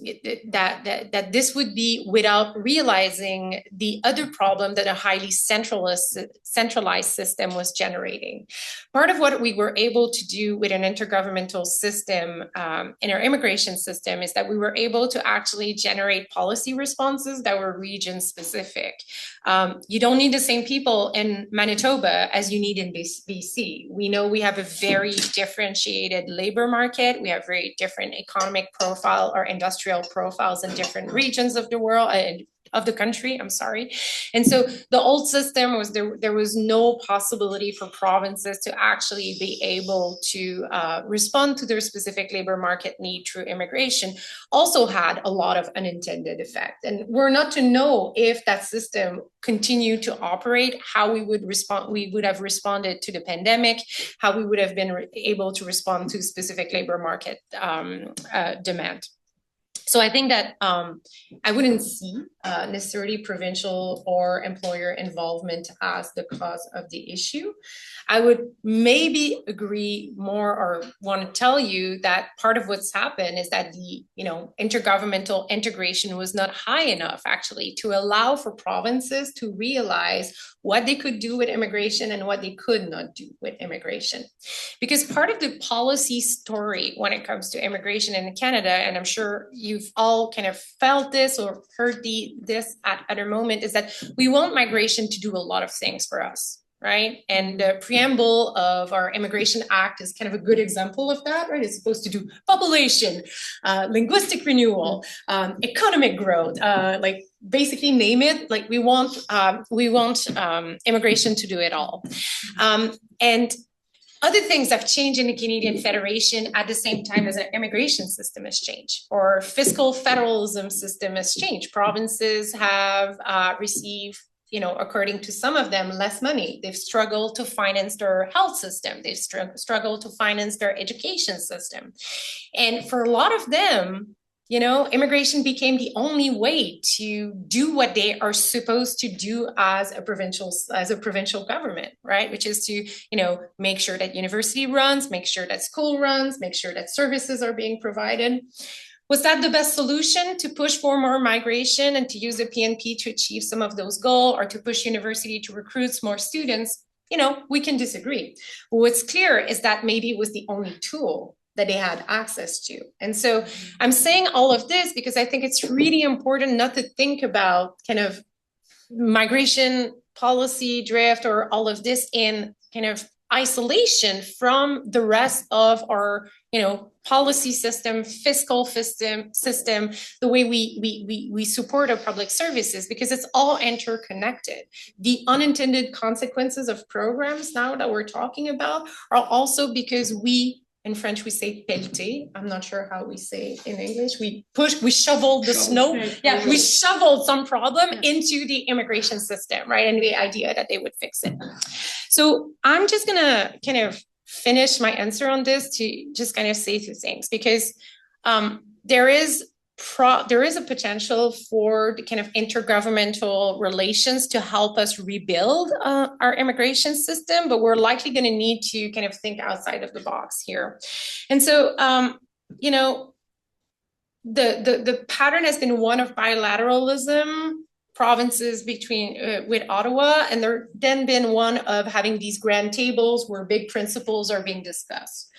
S4: that this would be without realizing the other problem that a highly centralized system was generating. Part of what we were able to do with an intergovernmental system in our immigration system is that we were able to actually generate policy responses that were region specific. You don't need the same people in Manitoba as you need in BC. We know we have a very differentiated labor market. We have very different economic profile or industrial profiles in different regions of the world, of the country, I'm sorry. And so the old system was there was no possibility for provinces to actually be able to respond to their specific labor market need through immigration, also had a lot of unintended effect. And we're not to know if that system continued to operate, how we would have responded to the pandemic, how we would have been able to respond to specific labor market demand. So I think that I wouldn't see necessarily provincial or employer involvement as the cause of the issue. I would maybe agree more or want to tell you that part of what's happened is that the intergovernmental integration was not high enough actually to allow for provinces to realize what they could do with immigration and what they could not do with immigration. Because part of the policy story when it comes to immigration in Canada, and I'm sure you've all kind of felt this or heard this at other moment, is that we want migration to do a lot of things for us. Right. And the preamble of our Immigration Act is kind of a good example of that, right? It's supposed to do population, linguistic renewal, economic growth, basically name it. Like we want immigration to do it all. And other things have changed in the Canadian Federation at the same time as our immigration system has changed, or fiscal federalism system has changed. Provinces have received, according to some of them, less money. They've struggled to finance their health system. They've struggled to finance their education system. And for a lot of them, immigration became the only way to do what they are supposed to do as a provincial government, right? Which is to, make sure that university runs, make sure that school runs, make sure that services are being provided. Was that the best solution to push for more migration and to use the PNP to achieve some of those goals, or to push university to recruit more students? We can disagree. But what's clear is that maybe it was the only tool that they had access to. And so I'm saying all of this because I think it's really important not to think about kind of migration policy drift or all of this in kind of isolation from the rest of our, policy system, fiscal system, the way we support our public services, because it's all interconnected. The unintended consequences of programs now that we're talking about are also because in French, we say pelleter. I'm not sure how we say in English. We shoveled the snow. Yeah, we shoveled some problem into the immigration system, right? And the idea that they would fix it. So I'm just gonna kind of finish my answer on this to just kind of say two things, because there is a potential for the kind of intergovernmental relations to help us rebuild our immigration system, but we're likely going to need to kind of think outside of the box here. And so, the pattern has been one of bilateralism, provinces with Ottawa, and there then been one of having these grand tables where big principles are being discussed.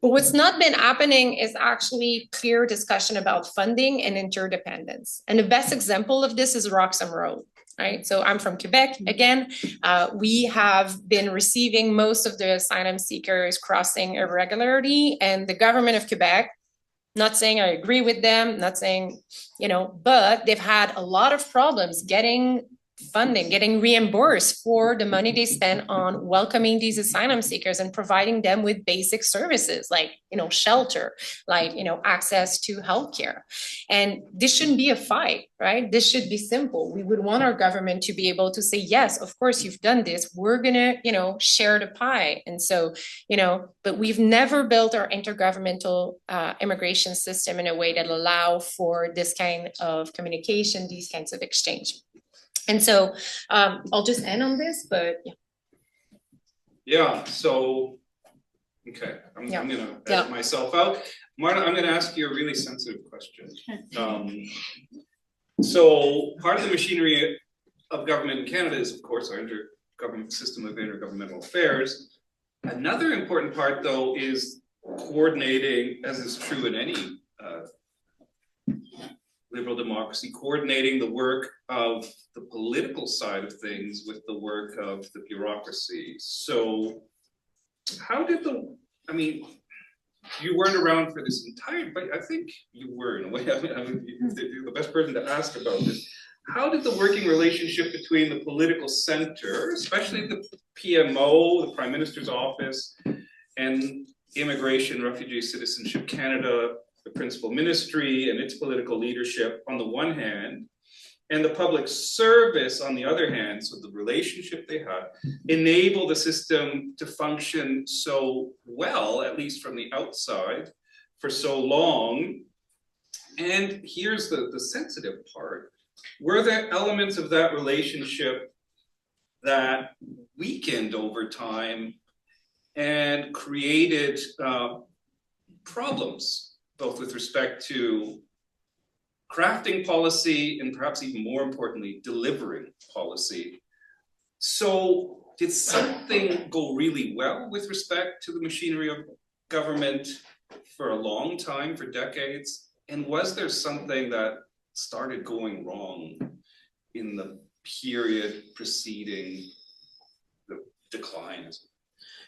S4: But what's not been happening is actually clear discussion about funding and interdependence. And the best example of this is Roxham Road, right? So I'm from Quebec. Again, we have been receiving most of the asylum seekers crossing irregularity, and the government of Quebec, not saying I agree with them, not saying, but they've had a lot of problems getting funding, getting reimbursed for the money they spend on welcoming these asylum seekers and providing them with basic services like, shelter, like, access to healthcare. And this shouldn't be a fight, right? This should be simple. We would want our government to be able to say, yes, of course you've done this. We're gonna, share the pie. And so, but we've never built our intergovernmental immigration system in a way that allow for this kind of communication, these kinds of exchange. And so I'll just end on this, but yeah.
S1: Yeah, so, okay, I'm gonna edit myself out. Marta, I'm gonna ask you a really sensitive question. So part of the machinery of government in Canada is, of course, our intergovernment system of intergovernmental affairs. Another important part, though, is coordinating, as is true in any liberal democracy, coordinating the work of the political side of things with the work of the bureaucracy. So how did you weren't around for this entire, but I think you were in a way. I mean, you're the best person to ask about this. How did the working relationship between the political center, especially the PMO, the Prime Minister's office, and Immigration, Refugee, Citizenship Canada, the principal ministry and its political leadership on the one hand, and the public service on the other hand, so the relationship they had, enable the system to function so well, at least from the outside, for so long? And here's the sensitive part. Were there elements of that relationship that weakened over time and created problems, both with respect to crafting policy and perhaps even more importantly, delivering policy? So did something go really well with respect to the machinery of government for a long time, for decades? And was there something that started going wrong in the period preceding the decline?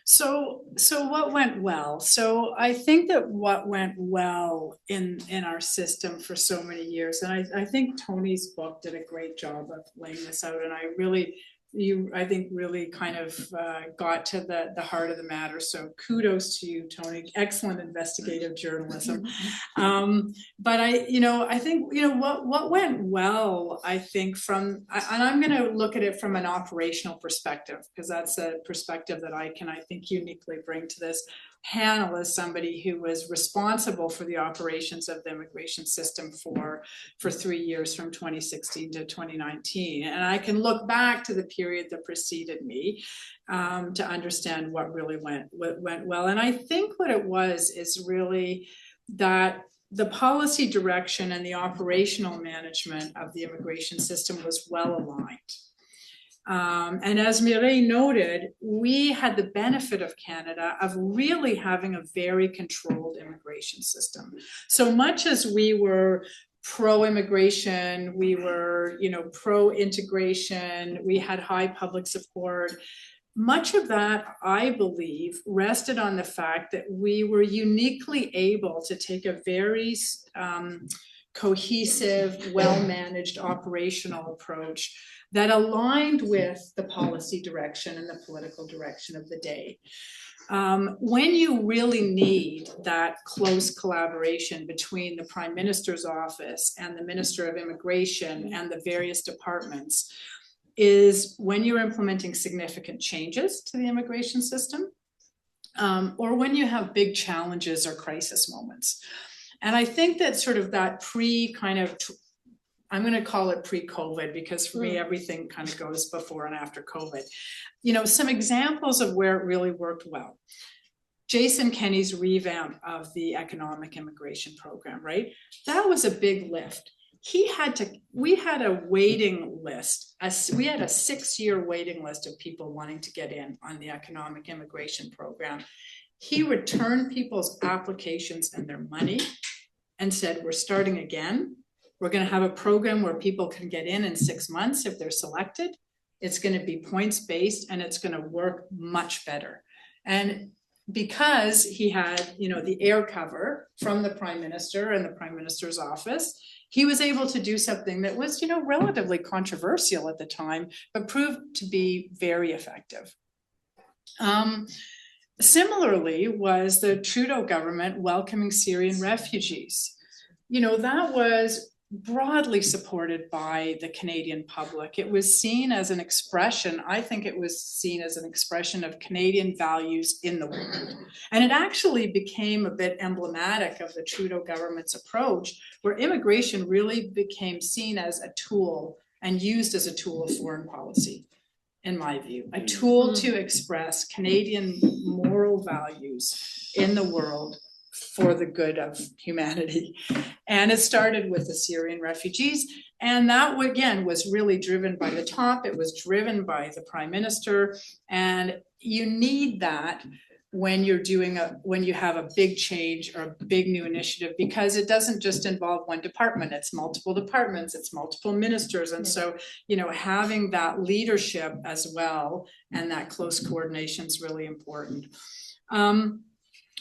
S3: So what went well? So I think that what went well in our system for so many years, and I think Tony's book did a great job of laying this out, and I think really kind of got to the heart of the matter. So kudos to you, Tony. Excellent investigative journalism. But I think what went well, I think and I'm going to look at it from an operational perspective, because that's a perspective that I think uniquely bring to this panel as somebody who was responsible for the operations of the immigration system for 3 years, from 2016 to 2019. And I can look back to the period that preceded me to understand what really went well. And I think what it was is really that the policy direction and the operational management of the immigration system was well aligned. And as Mireille noted, we had the benefit of Canada of really having a very controlled immigration system. So much as we were pro-immigration, we were, pro-integration, we had high public support, much of that, I believe, rested on the fact that we were uniquely able to take a very cohesive, well-managed operational approach that aligned with the policy direction and the political direction of the day. When you really need that close collaboration between the Prime Minister's office and the Minister of Immigration and the various departments is when you're implementing significant changes to the immigration system, or when you have big challenges or crisis moments. And I think that sort of that I'm going to call it pre-COVID, because for me, everything kind of goes before and after COVID. You know, some examples of where it really worked well. Jason Kenney's revamp of the economic immigration program, right? That was a big lift. We had a waiting list. We had a 6-year waiting list of people wanting to get in on the economic immigration program. He returned people's applications and their money and said, we're starting again. We're going to have a program where people can get in 6 months if they're selected. It's going to be points-based and it's going to work much better. And because he had, you know, the air cover from the Prime Minister and the Prime Minister's office, he was able to do something that was, you know, relatively controversial at the time, but proved to be very effective. Similarly was the Trudeau government welcoming Syrian refugees. You know, that was broadly supported by the Canadian public. It was seen as an expression, I think it was seen as an expression of Canadian values in the world. And it actually became a bit emblematic of the Trudeau government's approach, where immigration really became seen as a tool and used as a tool of foreign policy, in my view, a tool to express Canadian moral values in the world for the good of humanity. And it started with the Syrian refugees. And that, again, was really driven by the top. It was driven by the Prime Minister. And you need that when you're when you have a big change or a big new initiative, because it doesn't just involve one department, it's multiple departments, it's multiple ministers. And so, you know, having that leadership as well and that close coordination is really important.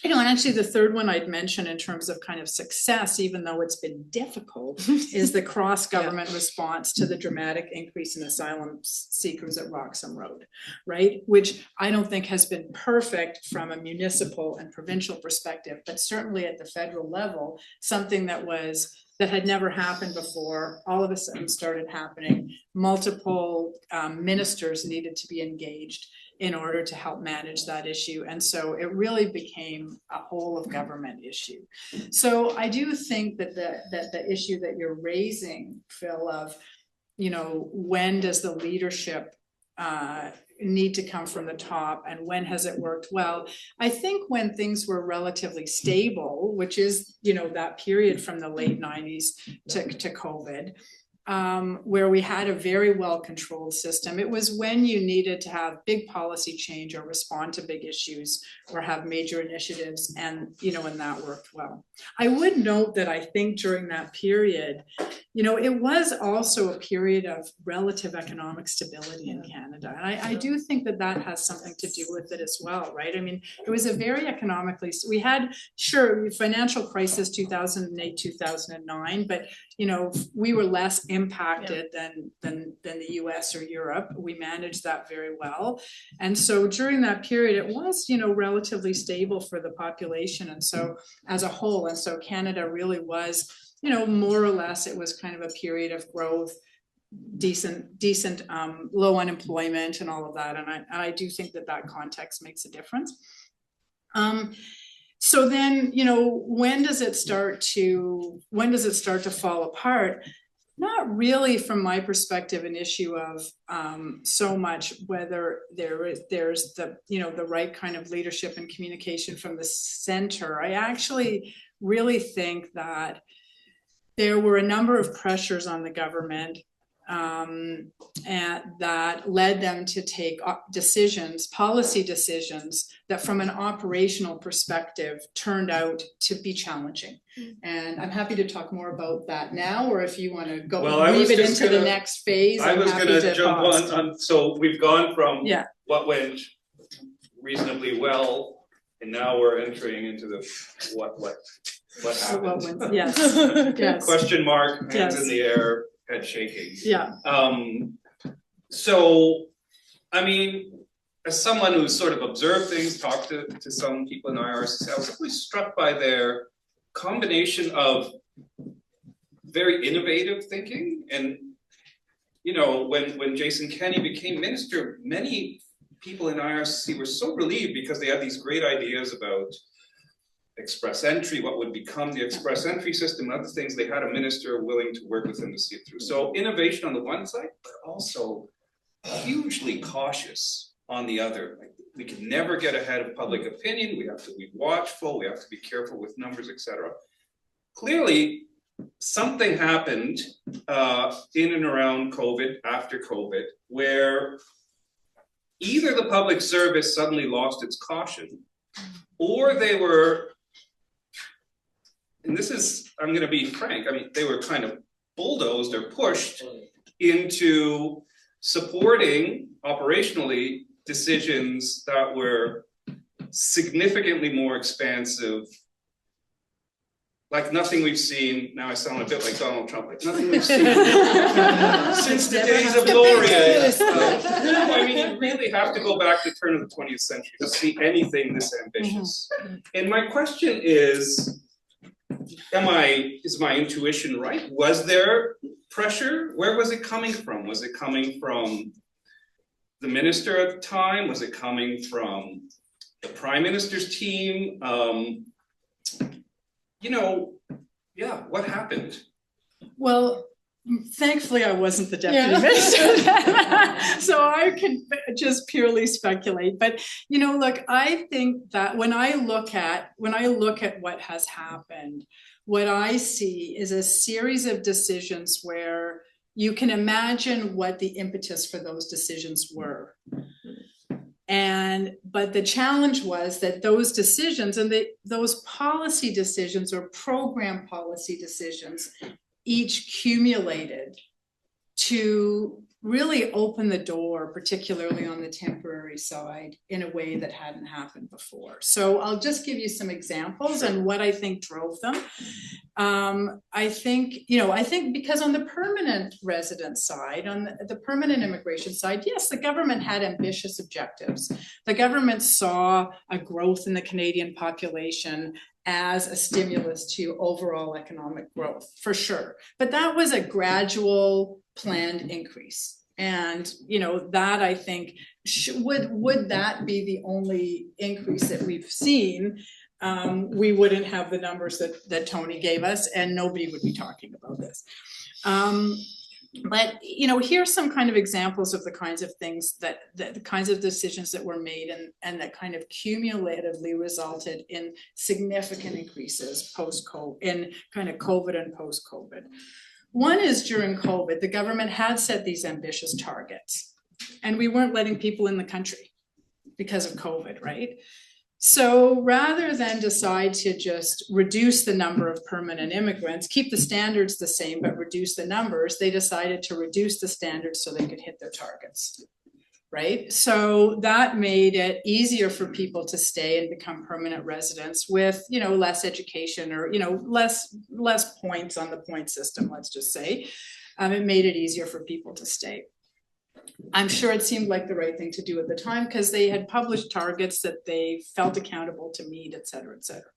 S3: You know, and actually the third one I'd mention in terms of kind of success, even though it's been difficult, is the cross-government response to the dramatic increase in asylum seekers at Roxham Road, right? Which I don't think has been perfect from a municipal and provincial perspective, but certainly at the federal level, something that had never happened before, all of a sudden started happening. Multiple ministers needed to be engaged in order to help manage that issue. And so it really became a whole of government issue. So I do think that the issue that you're raising, Phil, of, you know, when does the leadership need to come from the top and when has it worked well? I think when things were relatively stable, which is, you know, that period from the late 90s to COVID, where we had a very well-controlled system. It was when you needed to have big policy change or respond to big issues or have major initiatives, and, you know, and that worked well. I would note that I think during that period, you know, it was also a period of relative economic stability in Canada. And I do think that that has something to do with it as well, right? I mean, it was a very economically, we had, sure, financial crisis 2008, 2009, but, you know, we were less impacted than the US or Europe. We managed that very well. And so during that period, it was, you know, relatively stable for the population. And so as a whole, and so Canada really was, you know, more or less, it was kind of a period of growth, decent, low unemployment and all of that. And I do think that context makes a difference. So then, you know, when does it start to fall apart? Not really, from my perspective, an issue of so much whether there's the, you know, the right kind of leadership and communication from the center. I actually really think that there were a number of pressures on the government and that led them to take policy decisions that from an operational perspective turned out to be challenging. And I'm happy to talk more about that now, or if you want to go move it into the next phase.
S1: I was going to jump on. So we've gone from what went reasonably well, and now we're entering into the what
S3: So what
S1: happened.
S3: went- yes, yes,
S1: Question mark, hands
S3: Yes.
S1: in the air, head shaking.
S3: yeah.
S1: So, I mean, as someone who's sort of observed things, talked to some people in IRCC, I was always struck by their combination of very innovative thinking and, you know, when Jason Kenney became minister, many people in IRCC were so relieved because they had these great ideas about express entry, what would become the express entry system, other things. They had a minister willing to work with them to see it through. So innovation on the one side, but also hugely cautious on the other. Like, we can never get ahead of public opinion. We have to be watchful. We have to be careful with numbers, etc. Clearly, something happened in and around COVID, after COVID, where either the public service suddenly lost its caution, or they were, and this is, I'm going to be frank, I mean, they were kind of bulldozed or pushed into supporting operationally decisions that were significantly more expansive, like nothing we've seen. Now I sound a bit like Donald Trump, like nothing we've seen since the days of Laurier. No, I mean, you really have to go back to the turn of the 20th century to see anything this ambitious. And my question is my intuition right? Was there pressure? Where was it coming from? Was it coming from the minister at the time? Was it coming from the prime minister's team? You know, yeah, what happened?
S3: Well, thankfully I wasn't the deputy minister then, so I can just purely speculate. But you know, look, I think that when I look at what has happened, what I see is a series of decisions where you can imagine what the impetus for those decisions were. But the challenge was that those decisions and those policy decisions or program policy decisions each cumulated to really open the door, particularly on the temporary side, in a way that hadn't happened before. So I'll just give you some examples and what I think drove them. I think because on the permanent resident side, on the permanent immigration side, yes, the government had ambitious objectives. The government saw a growth in the Canadian population as a stimulus to overall economic growth, for sure. But that was a gradual planned increase. And, you know, that I think, would that be the only increase that we've seen? We wouldn't have the numbers that Tony gave us, and nobody would be talking about this. But, you know, here's some kind of examples of the kinds of things the kinds of decisions that were made and that kind of cumulatively resulted in significant increases post-COVID, in kind of COVID and post-COVID. One is during COVID, the government had set these ambitious targets and we weren't letting people in the country because of COVID, right? So rather than decide to just reduce the number of permanent immigrants, keep the standards the same, but reduce the numbers, they decided to reduce the standards so they could hit their targets, right? So that made it easier for people to stay and become permanent residents with, you know, less education or, you know, less points on the point system, let's just say. It made it easier for people to stay. I'm sure it seemed like the right thing to do at the time because they had published targets that they felt accountable to meet, et cetera, et cetera.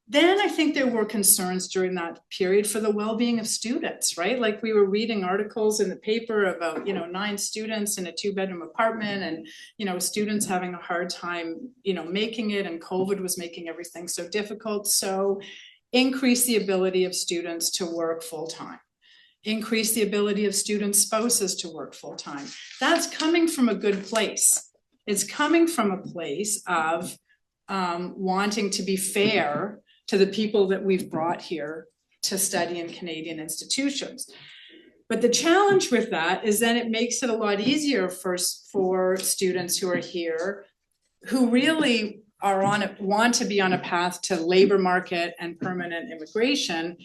S3: Then I think there were concerns during that period for the well-being of students, right? Like we were reading articles in the paper about, you know, 9 students in a 2-bedroom apartment and, you know, students having a hard time, you know, making it, and COVID was making everything so difficult. So increase the ability of students to work full-time. Increase the ability of students' spouses to work full-time. That's coming from a good place. It's coming from a place of wanting to be fair to the people that we've brought here to study in Canadian institutions. But the challenge with that is then it makes it a lot easier for students who are here, who really are want to be on a path to labor market and permanent immigration,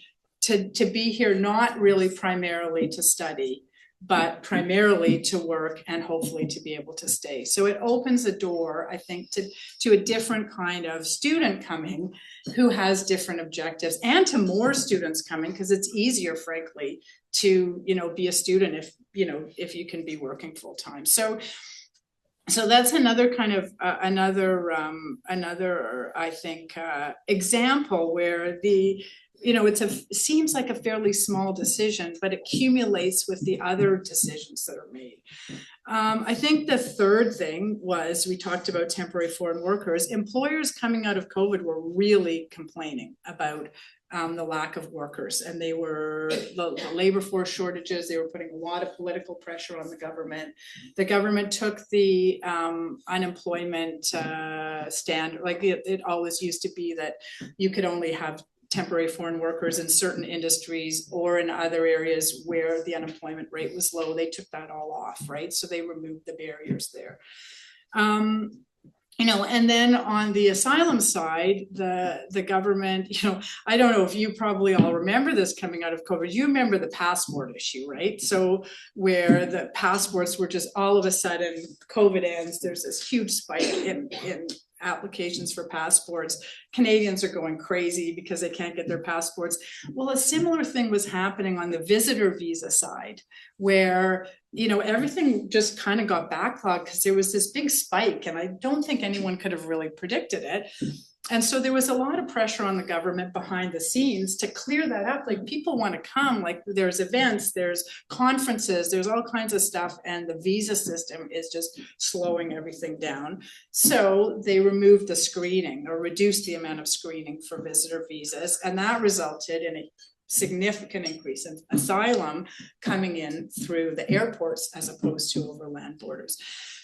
S3: to be here not really primarily to study, but primarily to work and hopefully to be able to stay. So it opens the door, I think, to a different kind of student coming who has different objectives, and to more students coming, because it's easier, frankly, to, be a student if you can be working full time. So that's another kind of another I think example where seems like a fairly small decision, but it accumulates with the other decisions that are made. I think the third thing was, we talked about temporary foreign workers. Employers coming out of COVID were really complaining about the lack of workers, and they were the labor force shortages. They were putting a lot of political pressure on the government. The government took the unemployment standard, like it always used to be that you could only have temporary foreign workers in certain industries or in other areas where the unemployment rate was low. They took that all off, right? So they removed the barriers there. And then on the asylum side, the government, I don't know if you probably all remember this coming out of COVID. You remember the passport issue, right? So where the passports were just all of a sudden, COVID ends, there's this huge spike in applications for passports. Canadians are going crazy because they can't get their passports. Well, a similar thing was happening on the visitor visa side, where everything just kind of got backlogged because there was this big spike, and I don't think anyone could have really predicted it. And so there was a lot of pressure on the government behind the scenes to clear that up. Like, people want to come, like there's events, there's conferences, there's all kinds of stuff, and the visa system is just slowing everything down. So they removed the screening, or reduced the amount of screening for visitor visas, and that resulted in a significant increase in asylum coming in through the airports as opposed to over land borders.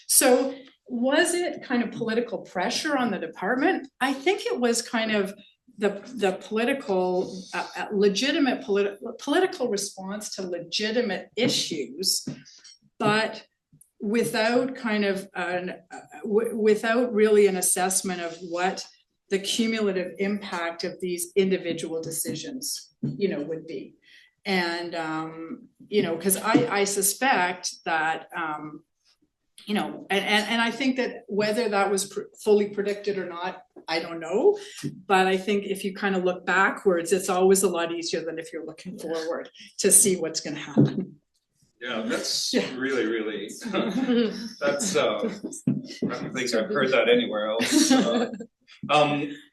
S3: So was it kind of political pressure on the department? I think it was kind of the political, legitimate political response to legitimate issues, but without kind of without really an assessment of what the cumulative impact of these individual decisions, would be. And, because I suspect that, and I think that whether that was fully predicted or not, I don't know. But I think if you kind of look backwards, it's always a lot easier than if you're looking forward to see what's going to happen.
S1: Yeah, that's really, that's, I don't think I've heard that anywhere else.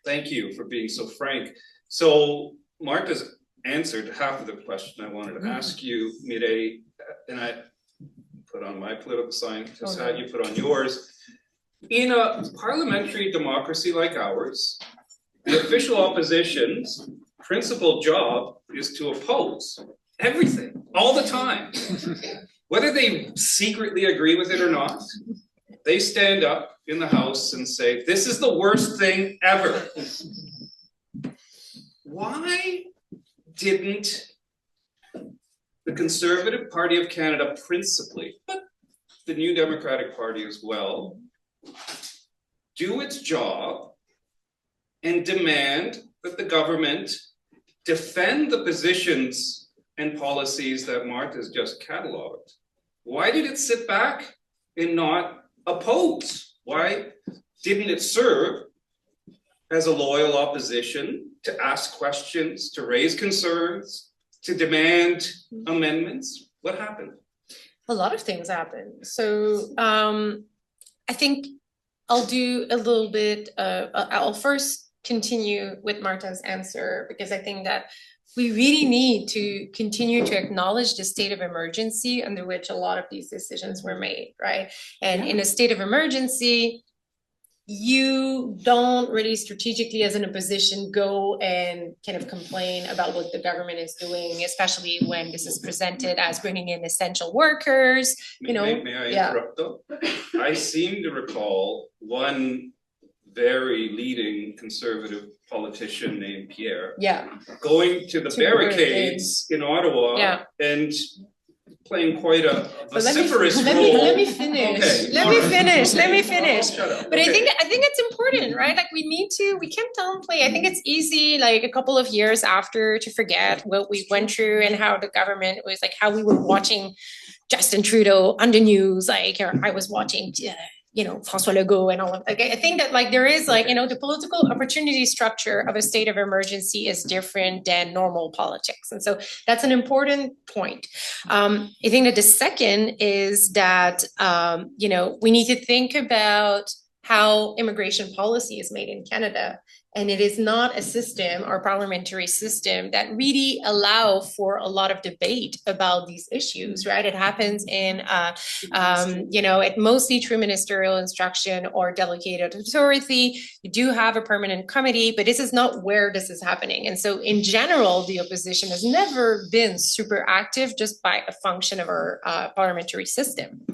S1: Thank you for being so frank. So Martha's answered half of the question I wanted to ask you, Mireille, and I put on my political scientist hat, you put on yours. In a parliamentary democracy like ours, the official opposition's principal job is to oppose everything, all the time. Whether they secretly agree with it or not, they stand up in the House and say, this is the worst thing ever. Why didn't the Conservative Party of Canada principally, but the New Democratic Party as well, do its job and demand that the government defend the positions and policies that Martha's just cataloged? Why did it sit back and not oppose? Why didn't it serve as a loyal opposition to ask questions, to raise concerns, to demand amendments? What happened?
S4: A lot of things happened. So I think I'll do a little bit, I'll first continue with Martha's answer, because I think that we really need to continue to acknowledge the state of emergency under which a lot of these decisions were made, right? And in a state of emergency, you don't really strategically as an opposition go and kind of complain about what the government is doing, especially when this is presented as bringing in essential workers,
S1: May I interrupt though? I seem to recall one very leading Conservative politician named Pierre going to the barricades in Ottawa and playing quite a vociferous role.
S4: Let me finish. Let me finish.
S1: Shut up.
S4: But I think it's important, right? Like we can't downplay. I think it's easy, like a couple of years after, to forget what we went through and how the government was, like how we were watching Justin Trudeau on the news, like, or I was watching, François Legault and all of, like, I think that like there is like, the political opportunity structure of a state of emergency is different than normal politics. And so that's an important point. I think that the second is that, we need to think about how immigration policy is made in Canada. And it is not a system or parliamentary system that really allow for a lot of debate about these issues, right? It happens in, mostly through ministerial instruction or delegated authority. You do have a permanent committee, but this is not where this is happening. And so in general, the opposition has never been super active just by a function of our parliamentary system.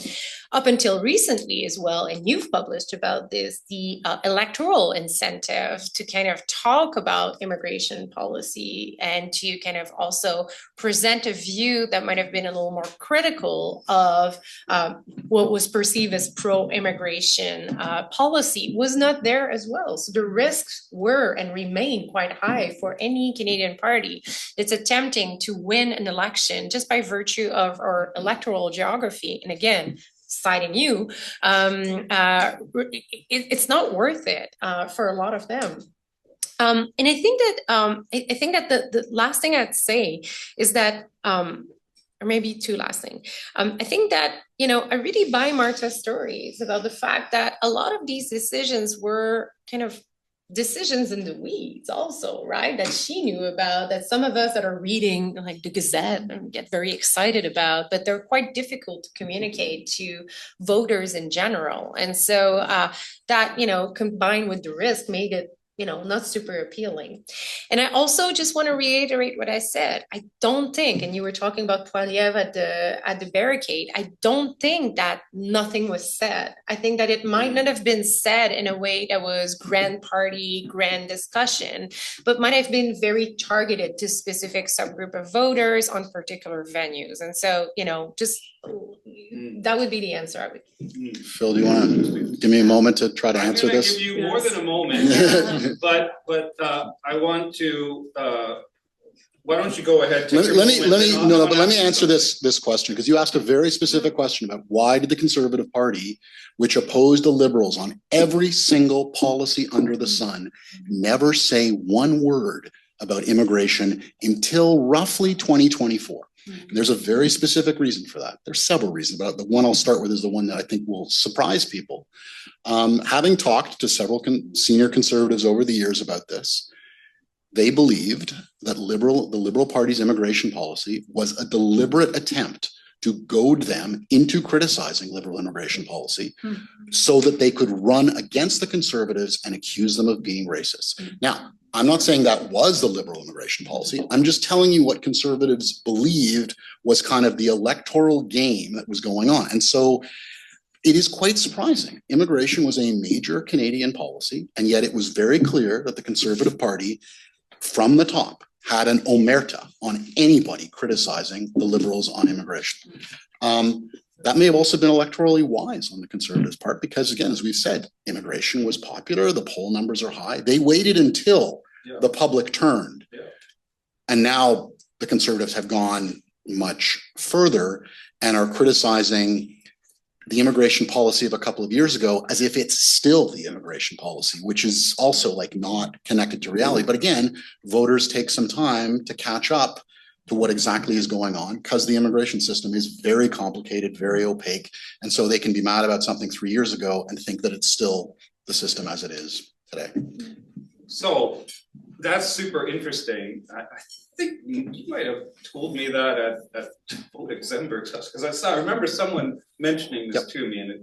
S4: Up until recently as well, and you've published about this, the electoral incentive to kind of talk about immigration policy and to kind of also present a view that might have been a little more critical of what was perceived as pro-immigration policy was not there as well. So the risks were and remain quite high for any Canadian party that's attempting to win an election just by virtue of our electoral geography. And again, citing you, it's not worth it for a lot of them. And I think that the last thing I'd say is that, or maybe two last thing. I think that, I really buy Marta's stories about the fact that a lot of these decisions were kind of decisions in the weeds also, right? That she knew about, that some of us that are reading like the Gazette and get very excited about, but they're quite difficult to communicate to voters in general. And so that, combined with the risk made it, not super appealing. And I also just want to reiterate what I said. I don't think, and you were talking about Poilievre at the barricade, I don't think that nothing was said. I think that it might not have been said in a way that was grand party, grand discussion, but might have been very targeted to specific subgroup of voters on particular venues. And so, just that would be the answer I would.
S2: Phil, do you want to give me a moment to try to answer this?
S1: I'm gonna give you more than a moment, but I want to, why don't you go ahead?
S2: Let me answer this question, because you asked a very specific question about why did the Conservative Party, which opposed the Liberals on every single policy under the sun, never say one word about immigration until roughly 2024. And there's a very specific reason for that. There's several reasons, but the one I'll start with is the one that I think will surprise people. Having talked to several senior Conservatives over the years about this, they believed that the Liberal Party's immigration policy was a deliberate attempt to goad them into criticizing Liberal immigration policy so that they could run against the Conservatives and accuse them of being racist. Now, I'm not saying that was the Liberal immigration policy. I'm just telling you what Conservatives believed was kind of the electoral game that was going on. And so it is quite surprising. Immigration was a major Canadian policy, and yet it was very clear that the Conservative Party from the top had an omerta on anybody criticizing the Liberals on immigration. That may have also been electorally wise on the Conservatives' part, because again, as we've said, immigration was popular, the poll numbers are high. They waited until the public turned. And now the Conservatives have gone much further and are criticizing the immigration policy of a couple of years ago as if it's still the immigration policy, which is also like not connected to reality. But again, voters take some time to catch up to what exactly is going on, because the immigration system is very complicated, very opaque. And so they can be mad about something 3 years ago and think that it's still the system as it is today.
S1: So that's super interesting. I think you might have told me that at Luxembourg, because I remember someone mentioning this to me.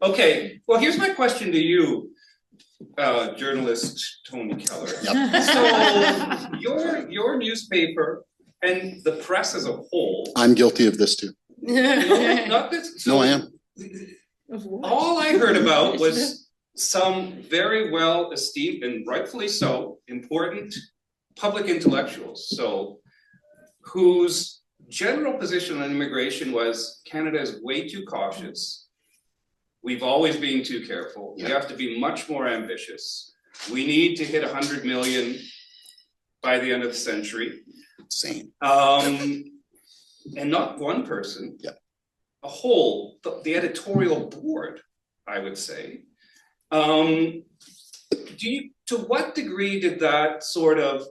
S1: Okay, well, here's my question to you, journalist Tony Keller. So your newspaper and the press as a whole.
S2: I'm guilty of this too.
S1: Not this. So
S2: No, I am.
S1: all I heard about was some very well esteemed, and rightfully so, important public intellectuals. So whose general position on immigration was Canada is way too cautious. We've always been too careful. We have to be much more ambitious. We need to hit 100 million by the end of the century.
S2: Same.
S1: And not one person a whole, the editorial board, I would say. To what degree did that sort of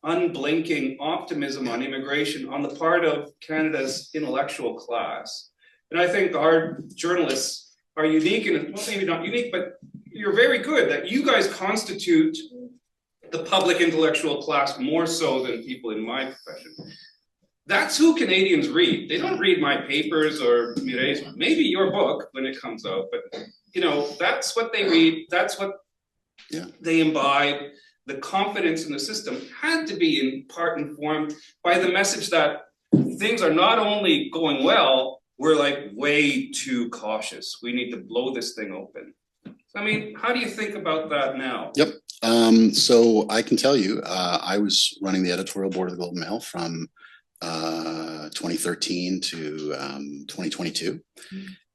S1: unblinking optimism on immigration on the part of Canada's intellectual class? And I think our journalists are unique, and well, maybe not unique, but you're very good that you guys constitute the public intellectual class more so than people in my profession. That's who Canadians read. They don't read my papers or Mireille's, maybe your book when it comes out, but you know, that's what they read. That's what they imbibe. The confidence in the system had to be in part informed by the message that things are not only going well, we're like way too cautious. We need to blow this thing open. I mean, how do you think about that now?
S2: Yep. So I can tell you, I was running the editorial board of the Globe and Mail from 2013 to 2022.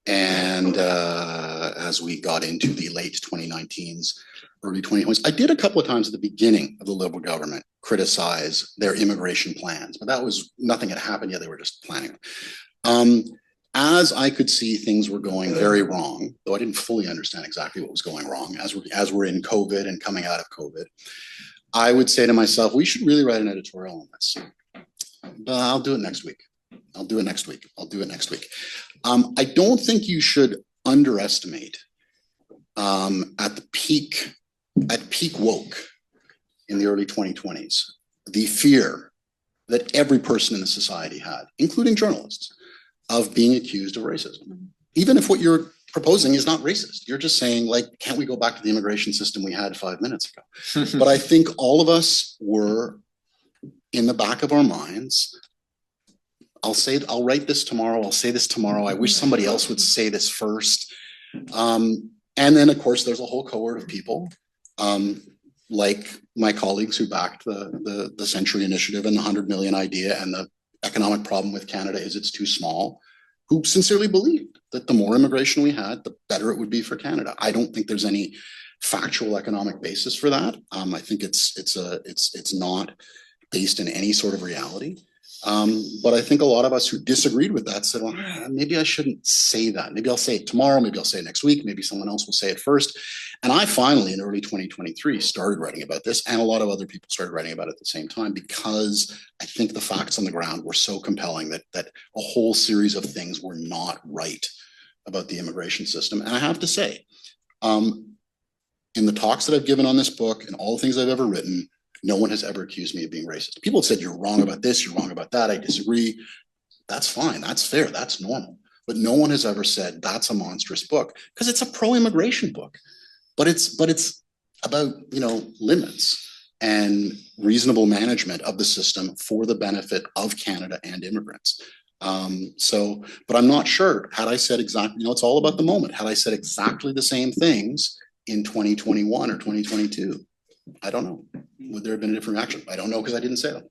S2: And as we got into the late 2019s, early 2020s, I did a couple of times at the beginning of the Liberal government criticize their immigration plans, but that was, nothing had happened yet, they were just planning. As I could see things were going very wrong, though I didn't fully understand exactly what was going wrong, as we're in COVID and coming out of COVID, I would say to myself, we should really write an editorial on this. But I'll do it next week. I'll do it next week. I don't think you should underestimate at peak woke in the early 2020s, the fear that every person in the society had, including journalists, of being accused of racism. Even if what you're proposing is not racist, you're just saying, like, can't we go back to the immigration system we had 5 minutes ago? But I think all of us were in the back of our minds. I'll write this tomorrow. I'll say this tomorrow. I wish somebody else would say this first. And then, of course, there's a whole cohort of people, like my colleagues who backed the Century Initiative and the 100 million idea and the economic problem with Canada is it's too small, who sincerely believed that the more immigration we had, the better it would be for Canada. I don't think there's any factual economic basis for that. I think it's not based in any sort of reality. But I think a lot of us who disagreed with that said, well, maybe I shouldn't say that. Maybe I'll say it tomorrow. Maybe I'll say it next week. Maybe someone else will say it first. And I finally, in early 2023, started writing about this. And a lot of other people started writing about it at the same time, because I think the facts on the ground were so compelling that a whole series of things were not right about the immigration system. And I have to say, in the talks that I've given on this book and all the things I've ever written, no one has ever accused me of being racist. People have said, you're wrong about this, you're wrong about that, I disagree. That's fine, that's fair, that's normal. But no one has ever said that's a monstrous book, because it's a pro-immigration book. But it's about, you know, limits and reasonable management of the system for the benefit of Canada and immigrants. But I'm not sure, had I said exactly, you know, it's all about the moment. Had I said exactly the same things in 2021 or 2022, I don't know. Would there have been a different reaction? I don't know, because I didn't say them.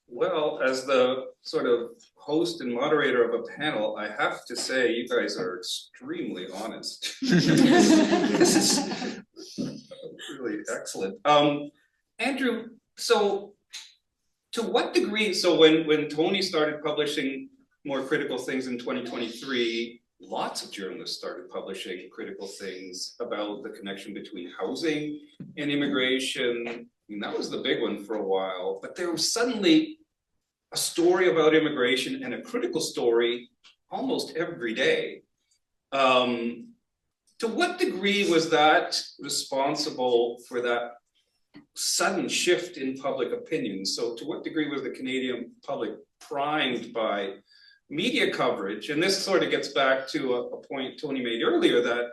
S1: Well, as the sort of host and moderator of a panel, I have to say you guys are extremely honest. This is really excellent. Andrew, so to what degree, so when Tony started publishing more critical things in 2023, lots of journalists started publishing critical things about the connection between housing and immigration. I mean, that was the big one for a while, but there was suddenly a story about immigration and a critical story almost every day. To what degree was that responsible for that sudden shift in public opinion? So to what degree was the Canadian public primed by media coverage? And this sort of gets back to a point Tony made earlier, that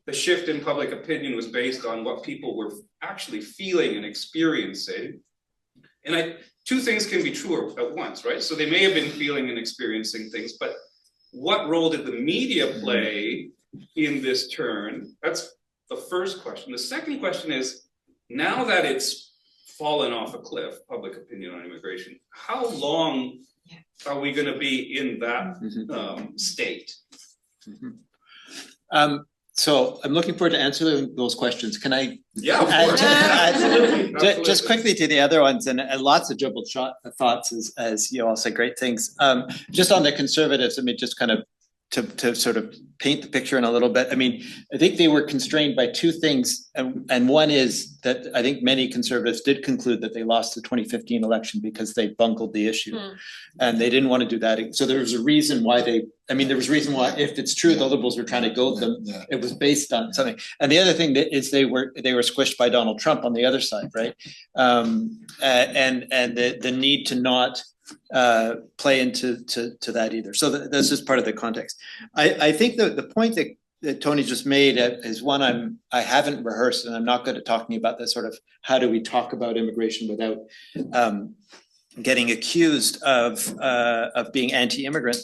S1: the shift in public opinion was based on what people were actually feeling and experiencing. And two things can be true at once, right? So they may have been feeling and experiencing things, but what role did the media play in this turn? That's the first question. The second question is, now that it's fallen off a cliff, public opinion on immigration, how long are we going to be in that state?
S6: So I'm looking forward to answering those questions. Can I
S1: Yeah, of
S6: add-
S1: course.
S6: add-
S1: Absolutely,
S6: just
S1: absolutely.
S6: quickly to the other ones and lots of jumbled thoughts as you all say great things. Just on the conservatives, I mean, just kind of to sort of paint the picture in a little bit. I mean, I think they were constrained by two things. And one is that I think many conservatives did conclude that they lost the 2015 election because they bungled the issue. And they didn't want to do that. So there was a reason why there was a reason why, if it's true, the Liberals were trying to goad them.
S2: Yeah.
S6: It was based on something. And the other thing that is they were squished by Donald Trump on the other side, right? And the need to not play into that either. So that's just part of the context. I think the point that Tony just made is one I haven't rehearsed, and I'm not good at talking about this sort of how do we talk about immigration without getting accused of being anti-immigrant.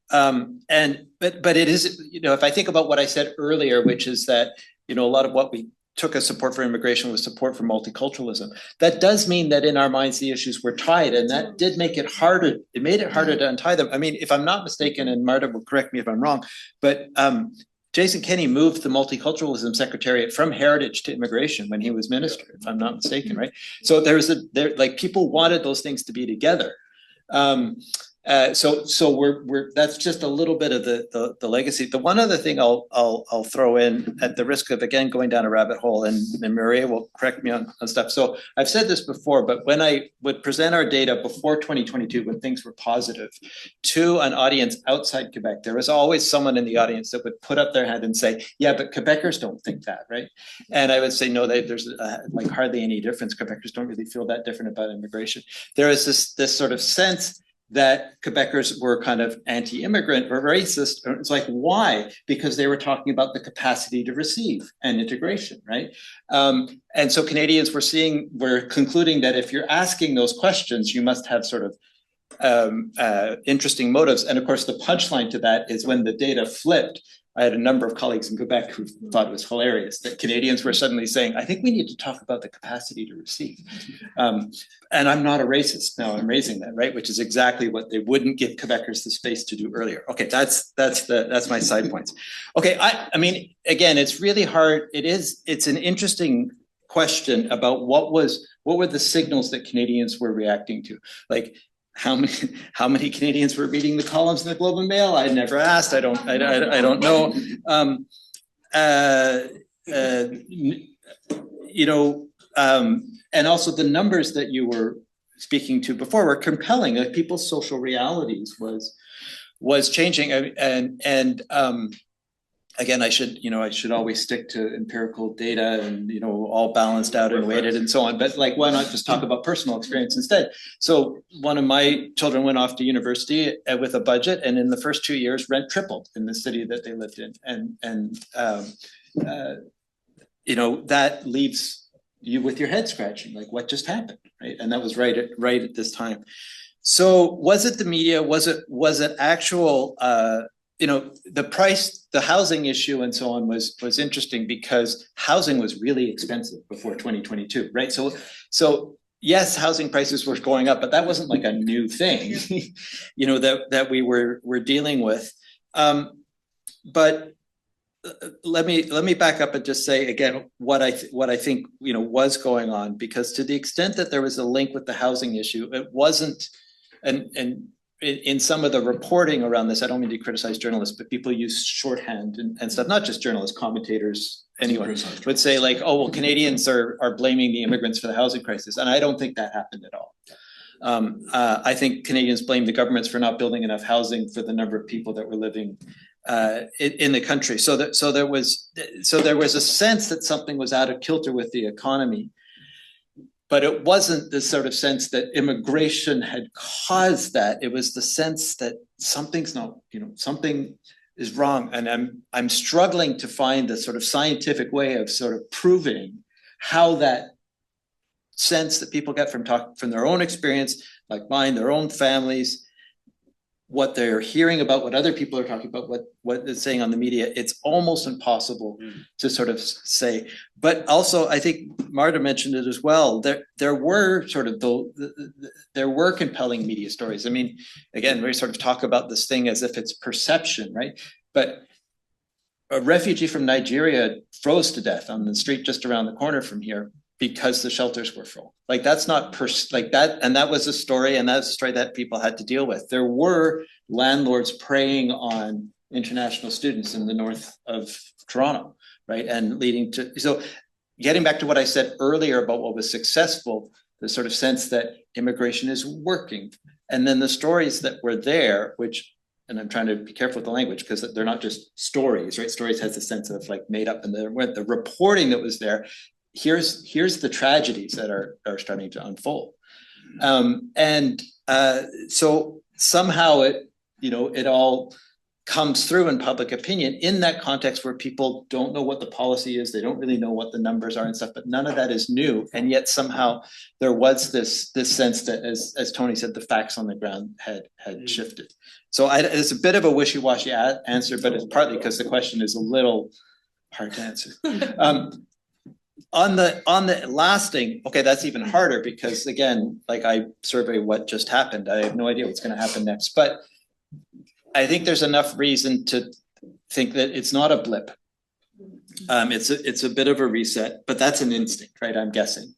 S6: But it is, if I think about what I said earlier, which is that, a lot of what we took as support for immigration was support for multiculturalism. That does mean that in our minds, the issues were tied, and that did make it harder. It made it harder to untie them. I mean, if I'm not mistaken, and Marta will correct me if I'm wrong, but Jason Kenney moved the Multiculturalism Secretariat from Heritage to Immigration when he was minister, if I'm not mistaken, right? So like people wanted those things to be together. So we're that's just a little bit of the legacy. The one other thing I'll throw in, at the risk of again going down a rabbit hole, and Maria will correct me on stuff. So I've said this before, but when I would present our data before 2022, when things were positive, to an audience outside Quebec, there was always someone in the audience that would put up their hand and say, "Yeah, but Quebecers don't think that, right?" And I would say, "No, there's like hardly any difference. Quebecers don't really feel that different about immigration." There is this sort of sense that Quebecers were kind of anti-immigrant or racist. It's like, why? Because they were talking about the capacity to receive and integration, right? And so Canadians were concluding that if you're asking those questions, you must have sort of interesting motives. And of course, the punchline to that is when the data flipped, I had a number of colleagues in Quebec who thought it was hilarious that Canadians were suddenly saying, I think we need to talk about the capacity to receive. And I'm not a racist. Now I'm raising that, right? Which is exactly what they wouldn't give Quebecers the space to do earlier. Okay, that's my side points. Okay, I mean, again, it's really hard. It's an interesting question about what were the signals that Canadians were reacting to? Like, how many Canadians were reading the columns in the Globe and Mail? I never asked. I don't know. And also the numbers that you were speaking to before were compelling. Like people's social realities was changing, and again, I should always stick to empirical data and, all balanced out and weighted and so on. But like, why not just talk about personal experience instead? So one of my children went off to university with a budget, and in the first 2 years, rent tripled in the city that they lived in. And that leaves you with your head scratching, like what just happened, right? And that was right at this time. So was it the media? Was it actual? The price, the housing issue and so on was interesting because housing was really expensive before 2022, right? So yes, housing prices were going up, but that wasn't like a new thing, that we were dealing with. But let me back up and just say again what I think was going on, because to the extent that there was a link with the housing issue, it wasn't, and in some of the reporting around this, I don't mean to criticize journalists, but people use shorthand and stuff, not just journalists, commentators, anyone would say like, oh, well, Canadians are blaming the immigrants for the housing crisis. And I don't think that happened at all. I think Canadians blame the governments for not building enough housing for the number of people that were living in the country. So there was a sense that something was out of kilter with the economy. But it wasn't the sort of sense that immigration had caused that. It was the sense that something's not, something is wrong. And I'm struggling to find the sort of scientific way of sort of proving how that sense that people get from their own experience, like mine, their own families, what they're hearing about, what other people are talking about, what they're saying on the media, it's almost impossible to sort of say. But also, I think Marta mentioned it as well. There were sort of there were compelling media stories. I mean, again, we sort of talk about this thing as if it's perception, right? But a refugee from Nigeria froze to death on the street just around the corner from here because the shelters were full. Like that's not like that, and that was a story, and that's a story that people had to deal with. There were landlords preying on international students in the north of Toronto, right? And leading to, so getting back to what I said earlier about what was successful, the sort of sense that immigration is working. And then the stories that were there, which, and I'm trying to be careful with the language because they're not just stories, right? Stories has a sense of like made up, and the reporting that was there, here's the tragedies that are starting to unfold. So somehow it all comes through in public opinion in that context where people don't know what the policy is, they don't really know what the numbers are and stuff, but none of that is new. And yet somehow there was this sense that, as Tony said, the facts on the ground had shifted. So it's a bit of a wishy-washy answer, but it's partly because the question is a little hard to answer. On the last thing, okay, that's even harder because again, like I survey what just happened. I have no idea what's going to happen next, but I think there's enough reason to think that it's not a blip. It's a bit of a reset, but that's an instinct, right? I'm guessing.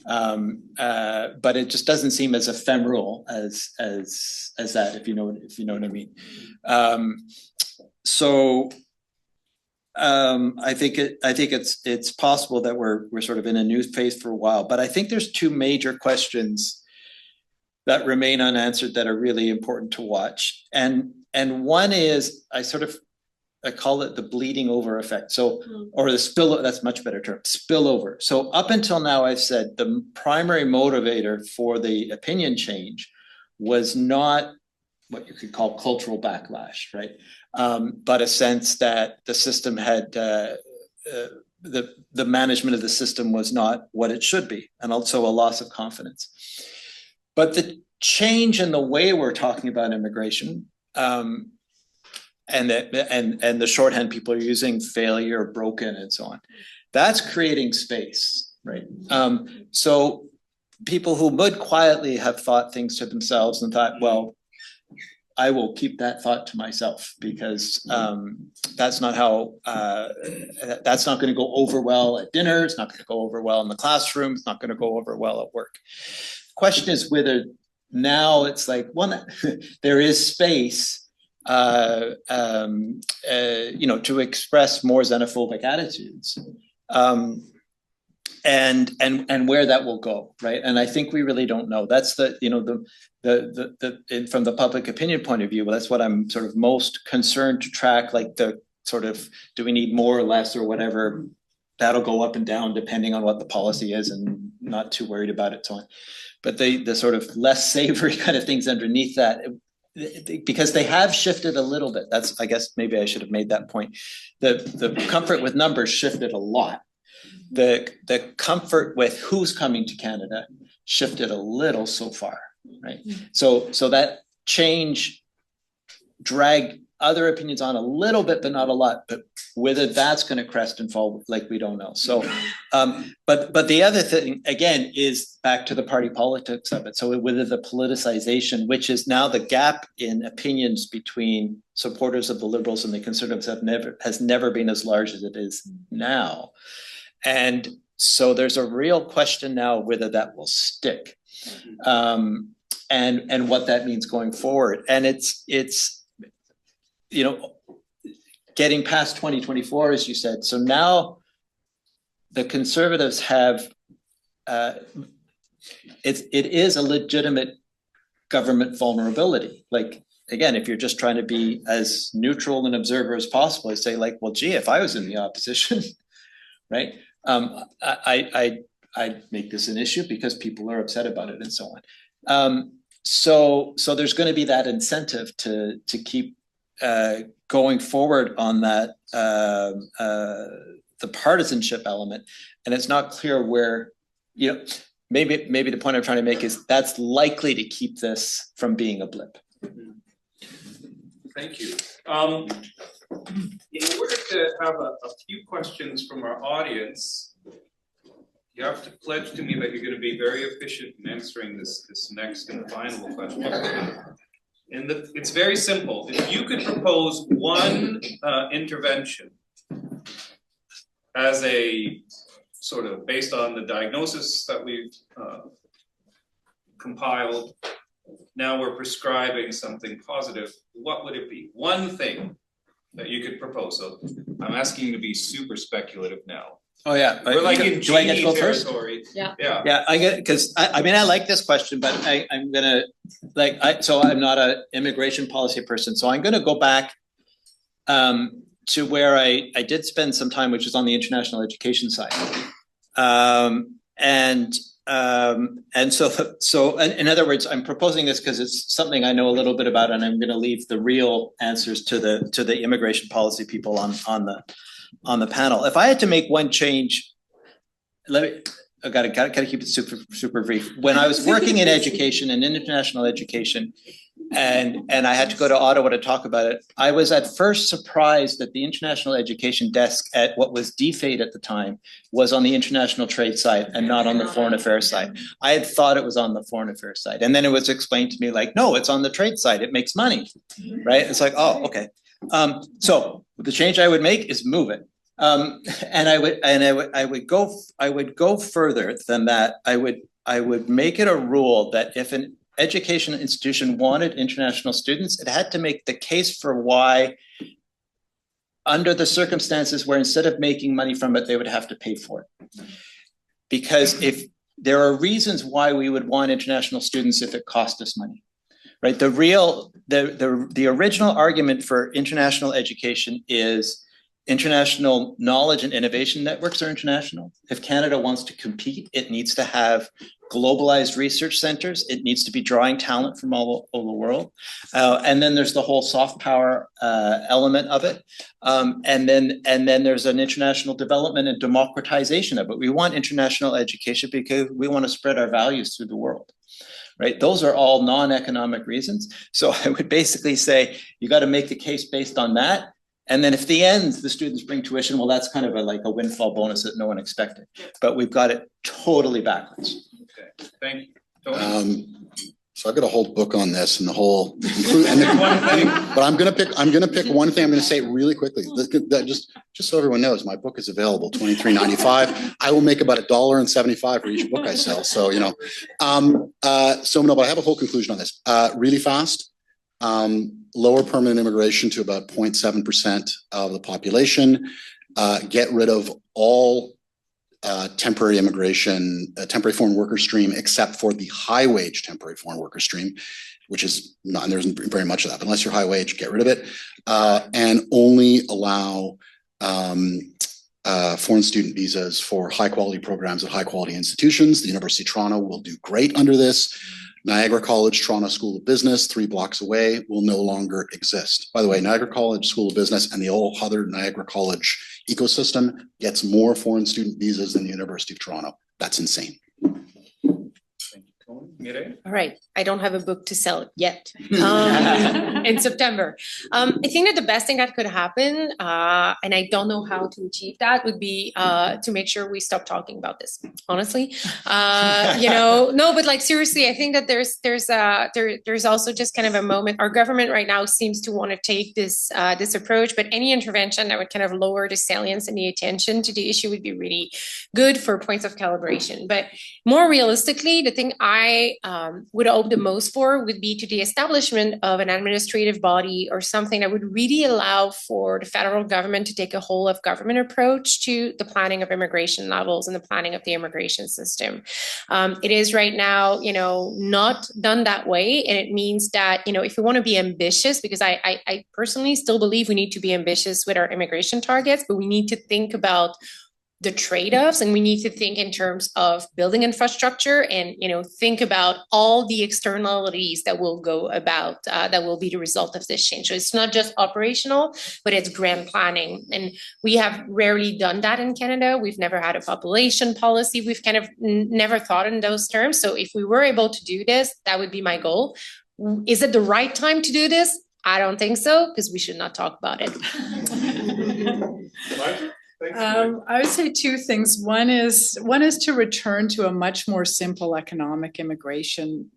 S6: But it just doesn't seem as ephemeral as that, if you know what I mean. I think it's possible that we're sort of in a new phase for a while, but I think there's two major questions that remain unanswered that are really important to watch. And one is I call it the bleeding over effect. So, or the spill, that's a much better term, spillover. So up until now, I've said the primary motivator for the opinion change was not what you could call cultural backlash, right? But a sense that the system had, the management of the system was not what it should be, and also a loss of confidence. But the change in the way we're talking about immigration, and the shorthand people are using, failure, broken, and so on, that's creating space, right? So people who would quietly have thought things to themselves and thought, well, I will keep that thought to myself because that's not how, that's not going to go over well at dinner. It's not going to go over well in the classroom. It's not going to go over well at work. Question is whether now it's like, well, there is space, to express more xenophobic attitudes, and where that will go, right? And I think we really don't know. That's from the public opinion point of view, well, that's what I'm sort of most concerned to track, like the sort of, do we need more or less or whatever? That'll go up and down depending on what the policy is, and not too worried about it, so on. But the sort of less savory kind of things underneath that, because they have shifted a little bit. That's, I guess maybe I should have made that point. The comfort with numbers shifted a lot. The comfort with who's coming to Canada shifted a little so far, right? So that change dragged other opinions on a little bit, but not a lot. But whether that's going to crest and fall, like, we don't know. So, but the other thing again is back to the party politics of it. So whether the politicization, which is now the gap in opinions between supporters of the Liberals and the Conservatives, has never been as large as it is now. And so there's a real question now whether that will stick, and what that means going forward. And it's getting past 2024, as you said. So now the Conservatives have, it is a legitimate government vulnerability. Like, again, if you're just trying to be as neutral an observer as possible, say like, well, gee, if I was in the opposition, right? I'd make this an issue because people are upset about it and so on. So there's going to be that incentive to keep going forward on that, the partisanship element. And it's not clear where, maybe the point I'm trying to make is that's likely to keep this from being a blip.
S1: Thank you. In order to have a few questions from our audience, you have to pledge to me that you're going to be very efficient in answering this next and final question. And it's very simple. If you could propose one intervention
S7: as a sort of based on the diagnosis that we've compiled, now we're prescribing something positive, what would it be? One thing that you could propose. So I'm asking you to be super speculative now.
S6: Oh, yeah.
S7: We're like in
S6: Do I get to
S7: genie
S6: go first?
S7: territory.
S4: Yeah.
S7: Yeah.
S6: Yeah, I get, because I mean, I like this question, but I'm gonna, so I'm not a immigration policy person, so I'm gonna go back to where I did spend some time, which is on the international education side. And so in other words, I'm proposing this because it's something I know a little bit about, and I'm gonna leave the real answers to the immigration policy people on the panel. If I had to make one change, I gotta keep it super brief. When I was working in education and in international education, and I had to go to Ottawa to talk about it, I was at first surprised that the international education desk at what was DFAID at the time was on the international trade side and not on the foreign affairs side. I had thought it was on the foreign affairs side, and then it was explained to me like, no, it's on the trade side. It makes money, right? It's like, oh, okay. So the change I would make is move it. And I would go further than that. I would make it a rule that if an education institution wanted international students, it had to make the case for why, under the circumstances where instead of making money from it, they would have to pay for it. Because if there are reasons why we would want international students if it cost us money. Right? The original argument for international education is international knowledge and innovation networks are international. If Canada wants to compete, it needs to have globalized research centers. It needs to be drawing talent from all over the world. And then there's the whole soft power element of it. And then there's an international development and democratization of it. We want international education because we want to spread our values through the world. Right? Those are all non-economic reasons. So I would basically say you got to make the case based on that. And then if the end, the students bring tuition, well, that's kind of like a windfall bonus that no one expected. But we've got it totally backwards.
S7: Okay, thank you. Tony?
S2: So I've got a whole book on this and the whole, but I'm gonna pick one thing. I'm gonna say it really quickly. Just so everyone knows, my book is available, $23.95. I will make about $1.75 for each book I sell. So, you know, but I have a whole conclusion on this, really fast. Lower permanent immigration to about 0.7% of the population, get rid of all temporary immigration, temporary foreign worker stream, except for the high wage temporary foreign worker stream, which is not, and there isn't very much of that, but unless you're high wage, get rid of it, and only allow foreign student visas for high quality programs at high quality institutions. The University of Toronto will do great under this. Niagara College, Toronto School of Business, 3 blocks away, will no longer exist. By the way, Niagara College School of Business and the whole other Niagara College ecosystem gets more foreign student visas than the University of Toronto. That's insane.
S7: Thank you, Tony. Mireille?
S4: All right, I don't have a book to sell yet in September. I think that the best thing that could happen, and I don't know how to achieve that, would be to make sure we stop talking about this. Honestly, no, but like seriously, I think that there's also just kind of a moment. Our government right now seems to want to take this approach, but any intervention that would kind of lower the salience and the attention to the issue would be really good for points of calibration. But more realistically, the thing I would hope the most for would be to the establishment of an administrative body or something that would really allow for the federal government to take a whole of government approach to the planning of immigration levels and the planning of the immigration system. It is right now, not done that way. And it means that, if we want to be ambitious, because I personally still believe we need to be ambitious with our immigration targets, but we need to think about the trade-offs, and we need to think in terms of building infrastructure and think about all the externalities that will go about that will be the result of this change. So it's not just operational, but it's grand planning, and we have rarely done that in Canada. We've never had a population policy. We've kind of never thought in those terms. So if we were able to do this, that would be my goal. Is it the right time to do this? I don't think so, because we should not talk about it.
S7: Mike? Thanks.
S3: I would say two things. One is to return to a much more simple economic immigration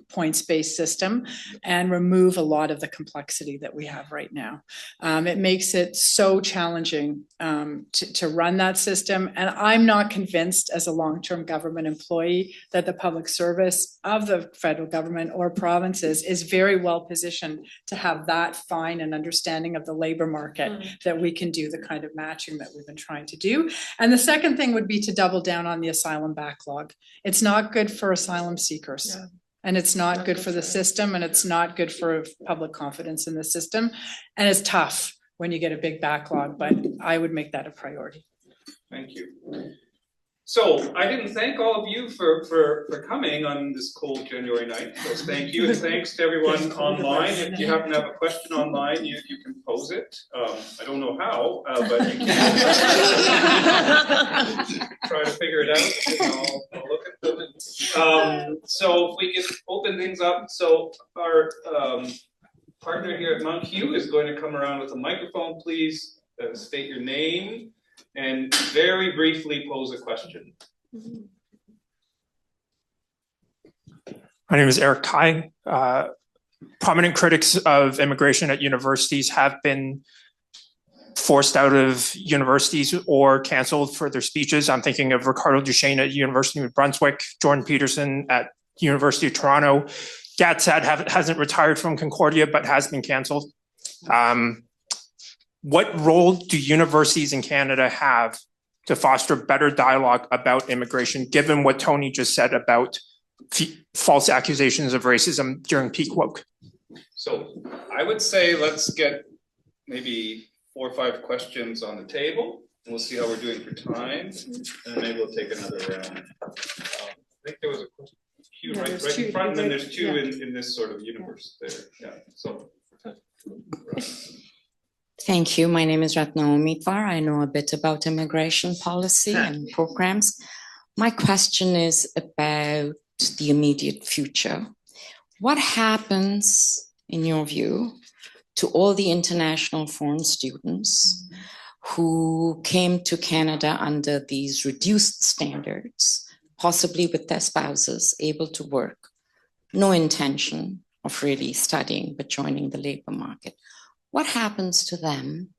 S3: points-based system and remove a lot of the complexity that we have right now. It makes it so challenging to run that system. And I'm not convinced as a long-term government employee that the public service of the federal government or provinces is very well positioned to have that fine and understanding of the labor market that we can do the kind of matching that we've been trying to do. And the second thing would be to double down on the asylum backlog. It's not good for asylum seekers.
S4: Yeah.
S3: And it's not good for the system, and it's not good for public confidence in the system. And it's tough when you get a big backlog, but I would make that a priority.
S7: Thank you. So I didn't thank all of you for coming on this cold January night. So thank you, and thanks to everyone online. If you happen to have a question online, you can pose it. I don't know how, but you can try to figure it out, and I'll look at them. So if we can open things up, so our partner here at Mount Hugh is going to come around with a microphone. Please state your name and very briefly pose a question.
S8: My name is Eric Kai. Prominent critics of immigration at universities have been forced out of universities or canceled for their speeches. I'm thinking of Ricardo Duchesne at University of New Brunswick, Jordan Peterson at University of Toronto. Gatsad hasn't retired from Concordia, but has been canceled. What role do universities in Canada have to foster better dialogue about immigration, given what Tony just said about false accusations of racism during peak woke?
S7: So I would say let's get maybe 4 or 5 questions on the table, and we'll see how we're doing for time, and maybe we'll take another round. I think there was a queue right in front, and then there's 2 in this sort of universe there. Yeah. So.
S9: Thank you. My name is Ratna Umitvar. I know a bit about immigration policy and programs. My question is about the immediate future. What happens, in your view, to all the international foreign students who came to Canada under these reduced standards, possibly with their spouses, able to work, no intention of really studying, but joining the labor market? What happens to them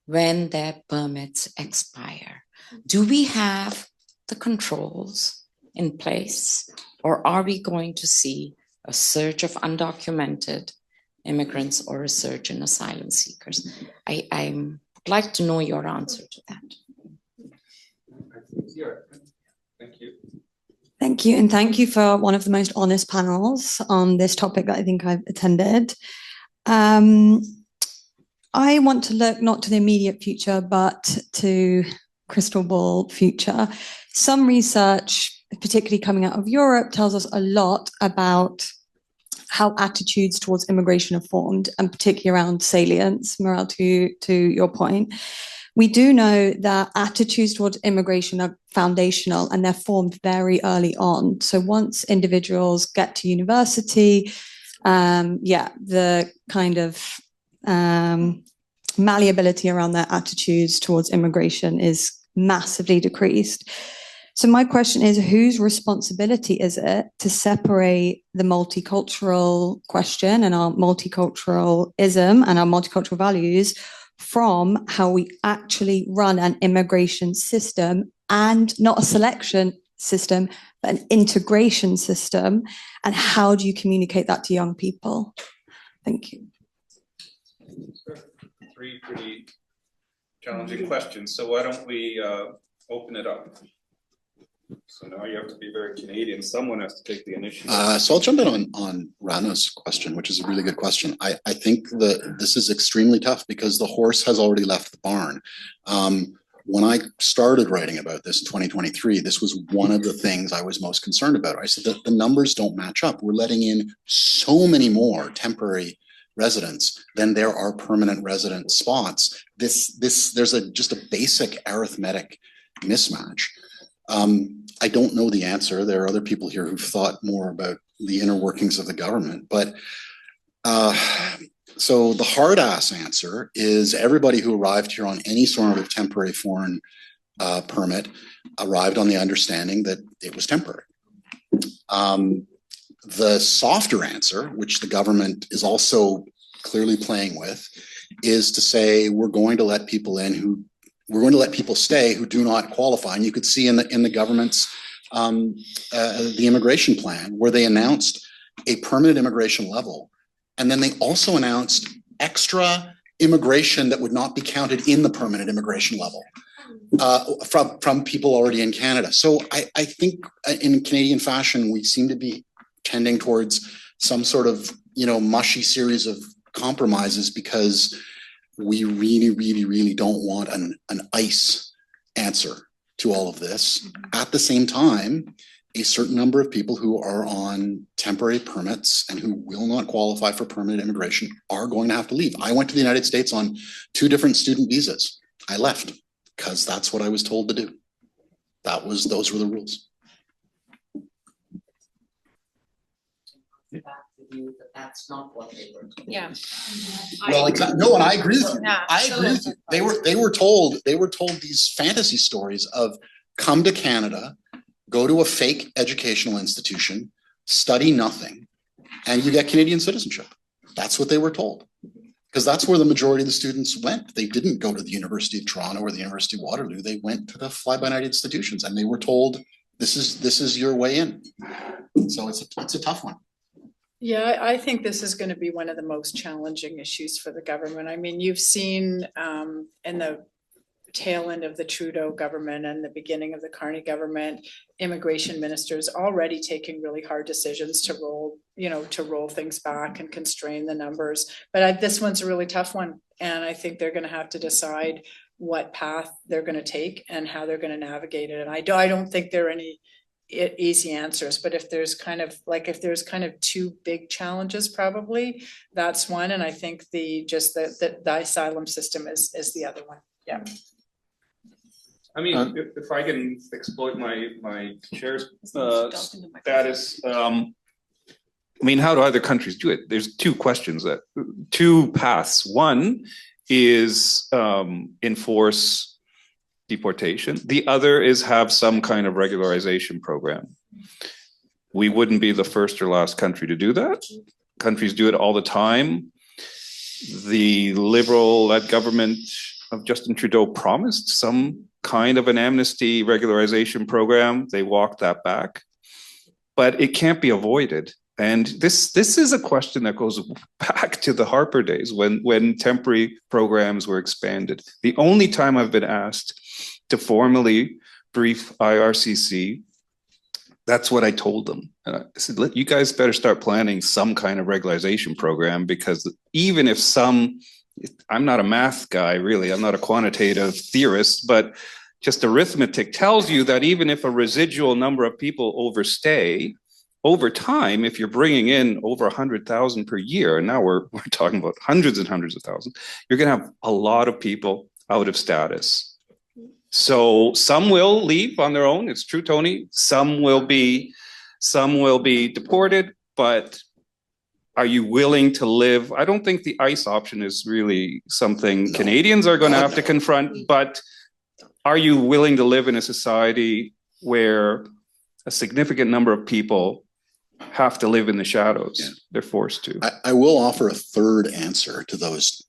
S9: when their permits expire? Do we have the controls in place, or are we going to see a surge of undocumented immigrants or a surge in asylum seekers? I would like to know your answer to that.
S7: Thank you.
S10: Thank you, and thank you for one of the most honest panels on this topic that I think I've attended. I want to look not to the immediate future, but to crystal ball future. Some research, particularly coming out of Europe, tells us a lot about how attitudes towards immigration are formed, and particularly around salience. Morel, to your point, we do know that attitudes towards immigration are foundational and they're formed very early on. So once individuals get to university, the kind of malleability around their attitudes towards immigration is massively decreased. So my question is, whose responsibility is it to separate the multicultural question and our multiculturalism and our multicultural values from how we actually run an immigration system, and not a selection system, but an integration system? And how do you communicate that to young people? Thank you.
S7: 3 pretty challenging questions. So why don't we open it up? So now you have to be very Canadian. Someone has to take the initiative.
S2: So I'll jump in on Rana's question, which is a really good question. I think this is extremely tough because the horse has already left the barn. When I started writing about this in 2023, this was one of the things I was most concerned about. I said that the numbers don't match up. We're letting in so many more temporary residents than there are permanent resident spots. There's just a basic arithmetic mismatch. I don't know the answer. There are other people here who've thought more about the inner workings of the government, but So the hard ass answer is everybody who arrived here on any sort of temporary foreign permit arrived on the understanding that it was temporary. The softer answer, which the government is also clearly playing with, is to say we're going to let people stay who do not qualify. And you could see in the government's the immigration plan where they announced a permanent immigration level. And then they also announced extra immigration that would not be counted in the permanent immigration level from people already in Canada. So I think in Canadian fashion, we seem to be tending towards some sort of, mushy series of compromises because we really don't want an ICE answer to all of this. At the same time, a certain number of people who are on temporary permits and who will not qualify for permanent immigration are going to have to leave. I went to the United States on 2 different student visas. I left because that's what I was told to do. Those were the rules.
S9: That's not what they were.
S4: Yeah.
S2: Well, exactly. No, and I agree with you.
S4: Yeah.
S2: I agree with you. They were told these fantasy stories of come to Canada, go to a fake educational institution, study nothing, and you get Canadian citizenship. That's what they were told. Because that's where the majority of the students went. They didn't go to the University of Toronto or the University of Waterloo. They went to the fly-by-night institutions and they were told this is your way in. So it's a tough one.
S3: Yeah, I think this is going to be one of the most challenging issues for the government. I mean, you've seen in the tail end of the Trudeau government and the beginning of the Carney government, immigration ministers already taking really hard decisions to roll things back and constrain the numbers. But this one's a really tough one. And I think they're going to have to decide what path they're going to take and how they're going to navigate it. And I don't think there are any easy answers, but if there's kind of 2 big challenges, probably that's one. And I think the asylum system is the other one. Yeah.
S1: I mean, if I can exploit my chair's status, I mean, how do other countries do it? There's 2 questions 2 paths. One is enforce deportation. The other is have some kind of regularization program. We wouldn't be the first or last country to do that. Countries do it all the time. The Liberal-led government of Justin Trudeau promised some kind of an amnesty regularization program. They walked that back, but it can't be avoided. And this is a question that goes back to the Harper days when temporary programs were expanded. The only time I've been asked to formally brief IRCC, that's what I told them. I said, you guys better start planning some kind of regularization program, because even if I'm not a math guy, really, I'm not a quantitative theorist, but just arithmetic tells you that even if a residual number of people overstay, over time, if you're bringing in over 100,000 per year, and now we're talking about hundreds and hundreds of thousands, you're going to have a lot of people out of status. So some will leave on their own. It's true, Tony. Some will be deported, but are you willing to live? I don't think the ICE option is really something Canadians are going to have to confront, but are you willing to live in a society where a significant number of people have to live in the shadows? Yeah. They're forced to.
S2: I will offer a third answer to those,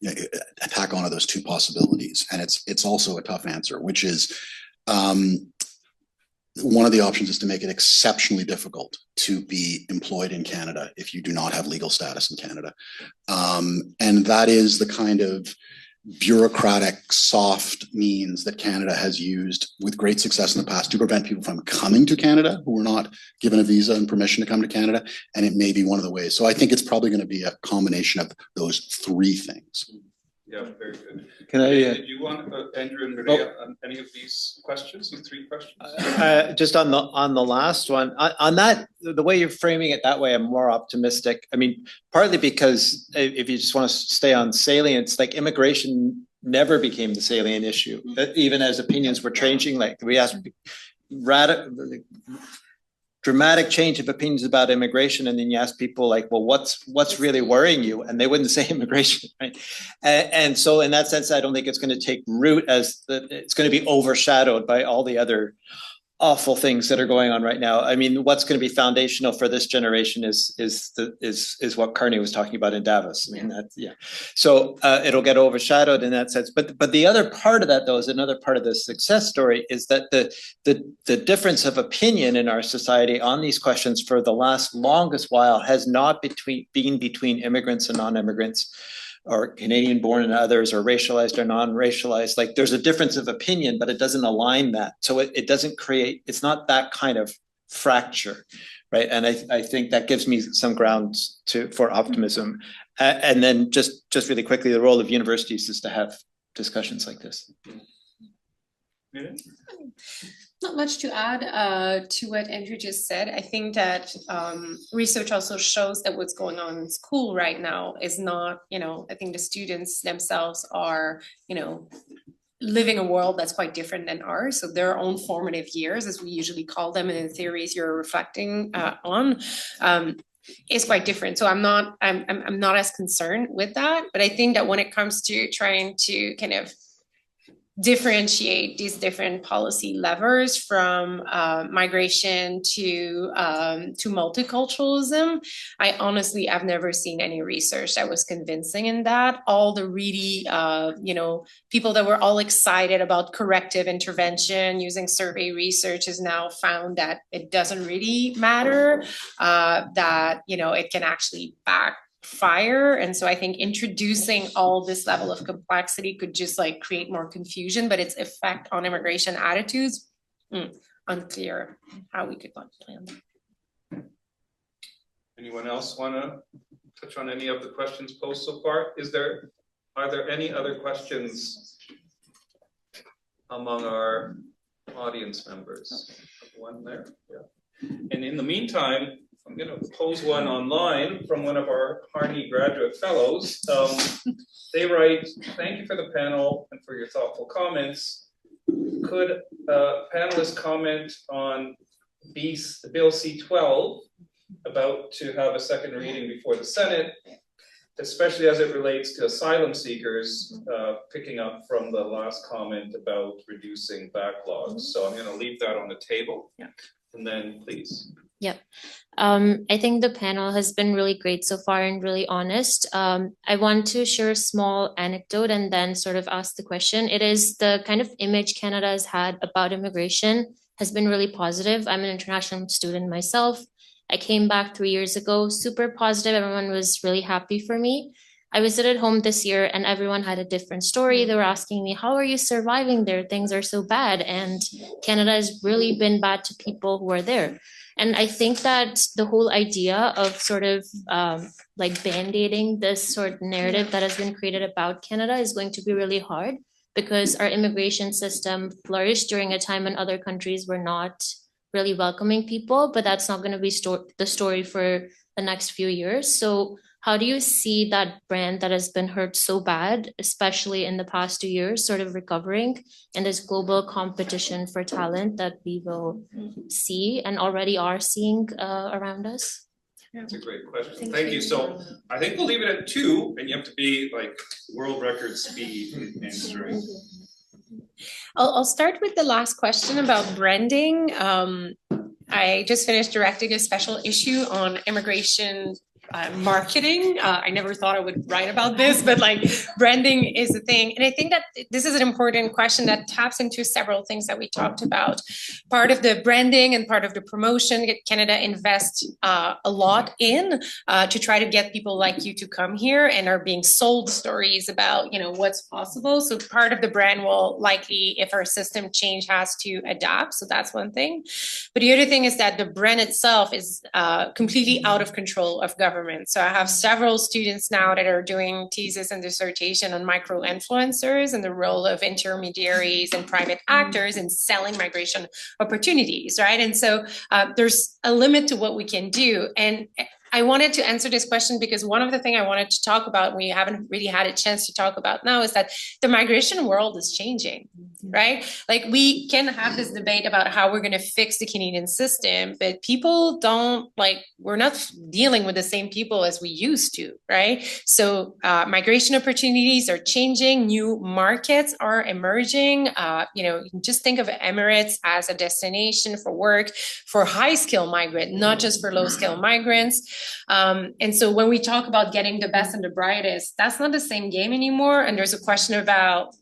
S2: tack onto those 2 possibilities. And it's also a tough answer, which is one of the options is to make it exceptionally difficult to be employed in Canada if you do not have legal status in Canada. And that is the kind of bureaucratic, soft means that Canada has used with great success in the past to prevent people from coming to Canada who were not given a visa and permission to come to Canada. And it may be one of the ways. So I think it's probably going to be a combination of those 3 things.
S1: Yeah, very good.
S6: Can I?
S1: Did you want Andrew and Renee on any of these questions, these 3 questions?
S6: Just on the last one, on that, the way you're framing it that way, I'm more optimistic. I mean, partly because if you just want to stay on salience, like immigration never became the salient issue, even as opinions were changing. Like we asked dramatic change of opinions about immigration, and then you ask people like, well, what's really worrying you? And they wouldn't say immigration, right? And so in that sense, I don't think it's going to take root it's going to be overshadowed by all the other awful things that are going on right now. I mean, what's going to be foundational for this generation is what Carney was talking about in Davos. I mean, so it'll get overshadowed in that sense. But the other part of that, though, is another part of the success story is that the difference of opinion in our society on these questions for the longest while has not been between immigrants and non-immigrants, or Canadian born and others, or racialized or non-racialized. Like there's a difference of opinion, but it doesn't align that. So it doesn't it's not that kind of fracture, right? And I think that gives me some grounds for optimism. And then just really quickly, the role of universities is to have discussions like this.
S4: Not much to add to what Andrew just said. I think that research also shows that what's going on in school right now is not, I think the students themselves are, living a world that's quite different than ours. So their own formative years, as we usually call them, and in theories you're reflecting on, is quite different. So I'm not as concerned with that. But I think that when it comes to trying to kind of differentiate these different policy levers from migration to multiculturalism, I honestly have never seen any research that was convincing in that. All the really people that were all excited about corrective intervention using survey research has now found that it doesn't really matter, that it can actually backfire. And so I think introducing all this level of complexity could just create more confusion, but its effect on immigration attitudes, unclear how we could plan that.
S7: Anyone else want to touch on any of the questions posed so far? Are there any other questions among our audience members? One there, yeah. And in the meantime, I'm going to pose one online from one of our Harney graduate fellows. They write, "Thank you for the panel and for your thoughtful comments. Could panelists comment on Bill C-12 about to have a second reading before the Senate, especially as it relates to asylum seekers, picking up from the last comment about reducing backlogs?" So I'm going to leave that on the table.
S4: Yeah.
S7: And then please.
S11: Yep. I think the panel has been really great so far and really honest. I want to share a small anecdote and then sort of ask the question. It is the kind of image Canada has had about immigration has been really positive. I'm an international student myself. I came back 3 years ago, super positive. Everyone was really happy for me. I visited home this year and everyone had a different story. They were asking me, how are you surviving there? Things are so bad. And Canada has really been bad to people who are there. And I think that the whole idea of sort of band-aiding this sort of narrative that has been created about Canada is going to be really hard because our immigration system flourished during a time when other countries were not really welcoming people, but that's not going to be the story for the next few years. So how do you see that brand that has been hurt so bad, especially in the past 2 years, sort of recovering in this global competition for talent that we will see and already are seeing around us?
S7: That's a great question. Thank you. So I think we'll leave it at 2, and you have to be world record speed in answering.
S4: I'll start with the last question about branding. I just finished directing a special issue on immigration marketing. I never thought I would write about this, but branding is a thing. And I think that this is an important question that taps into several things that we talked about. Part of the branding and part of the promotion, Canada invests a lot in to try to get people like you to come here and are being sold stories about, what's possible. So part of the brand will likely, if our system change, has to adapt. So that's one thing. But the other thing is that the brand itself is completely out of control of government. So I have several students now that are doing thesis and dissertation on micro-influencers and the role of intermediaries and private actors in selling migration opportunities, right? And so there's a limit to what we can do. And I wanted to answer this question because one of the things I wanted to talk about, we haven't really had a chance to talk about now, is that the migration world is changing. right? Like we can have this debate about how we're going to fix the Canadian system, but people don't we're not dealing with the same people as we used to, right? So migration opportunities are changing, new markets are emerging. You can just think of Emirates as a destination for work for high skill migrant, not just for low skill migrants. And so when we talk about getting the best and the brightest, that's not the same game anymore. And there's a question about,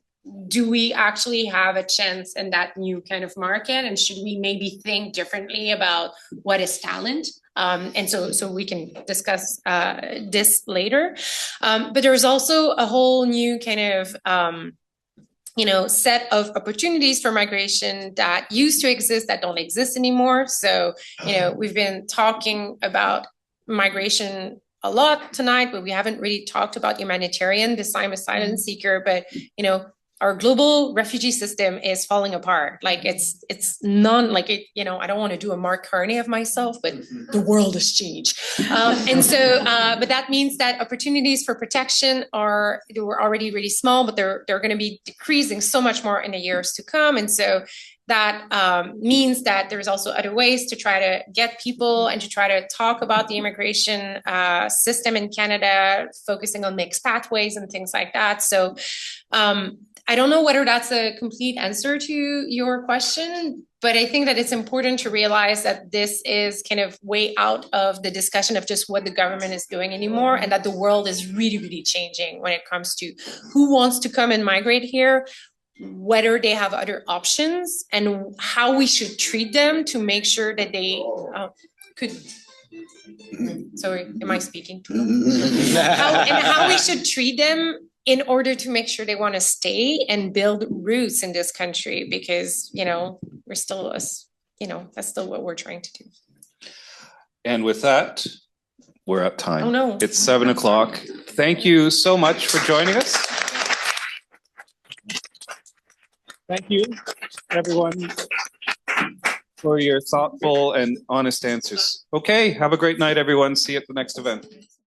S4: do we actually have a chance in that new kind of market? And should we maybe think differently about what is talent? And so we can discuss this later. But there's also a whole new kind of set of opportunities for migration that used to exist that don't exist anymore. So, we've been talking about migration a lot tonight, but we haven't really talked about humanitarian, this time asylum seeker, but, our global refugee system is falling apart. It's I don't want to do a Mark Carney of myself, but the world has changed. But that means that opportunities for protection they were already really small, but they're going to be decreasing so much more in the years to come. And so that means that there's also other ways to try to get people and to try to talk about the immigration system in Canada, focusing on mixed pathways and things like that. So I don't know whether that's a complete answer to your question, but I think that it's important to realize that this is kind of way out of the discussion of just what the government is doing anymore, and that the world is really, really changing when it comes to who wants to come and migrate here, whether they have other options, and how we should treat them to make sure that they could. Sorry, am I speaking too long? How we should treat them in order to make sure they want to stay and build roots in this country, because we're still that's still what we're trying to do.
S1: And with that, we're at time.
S4: Oh no.
S1: It's 7:00. Thank you so much for joining us. Thank you, everyone, for your thoughtful and honest answers. Okay, have a great night, everyone. See you at the next event.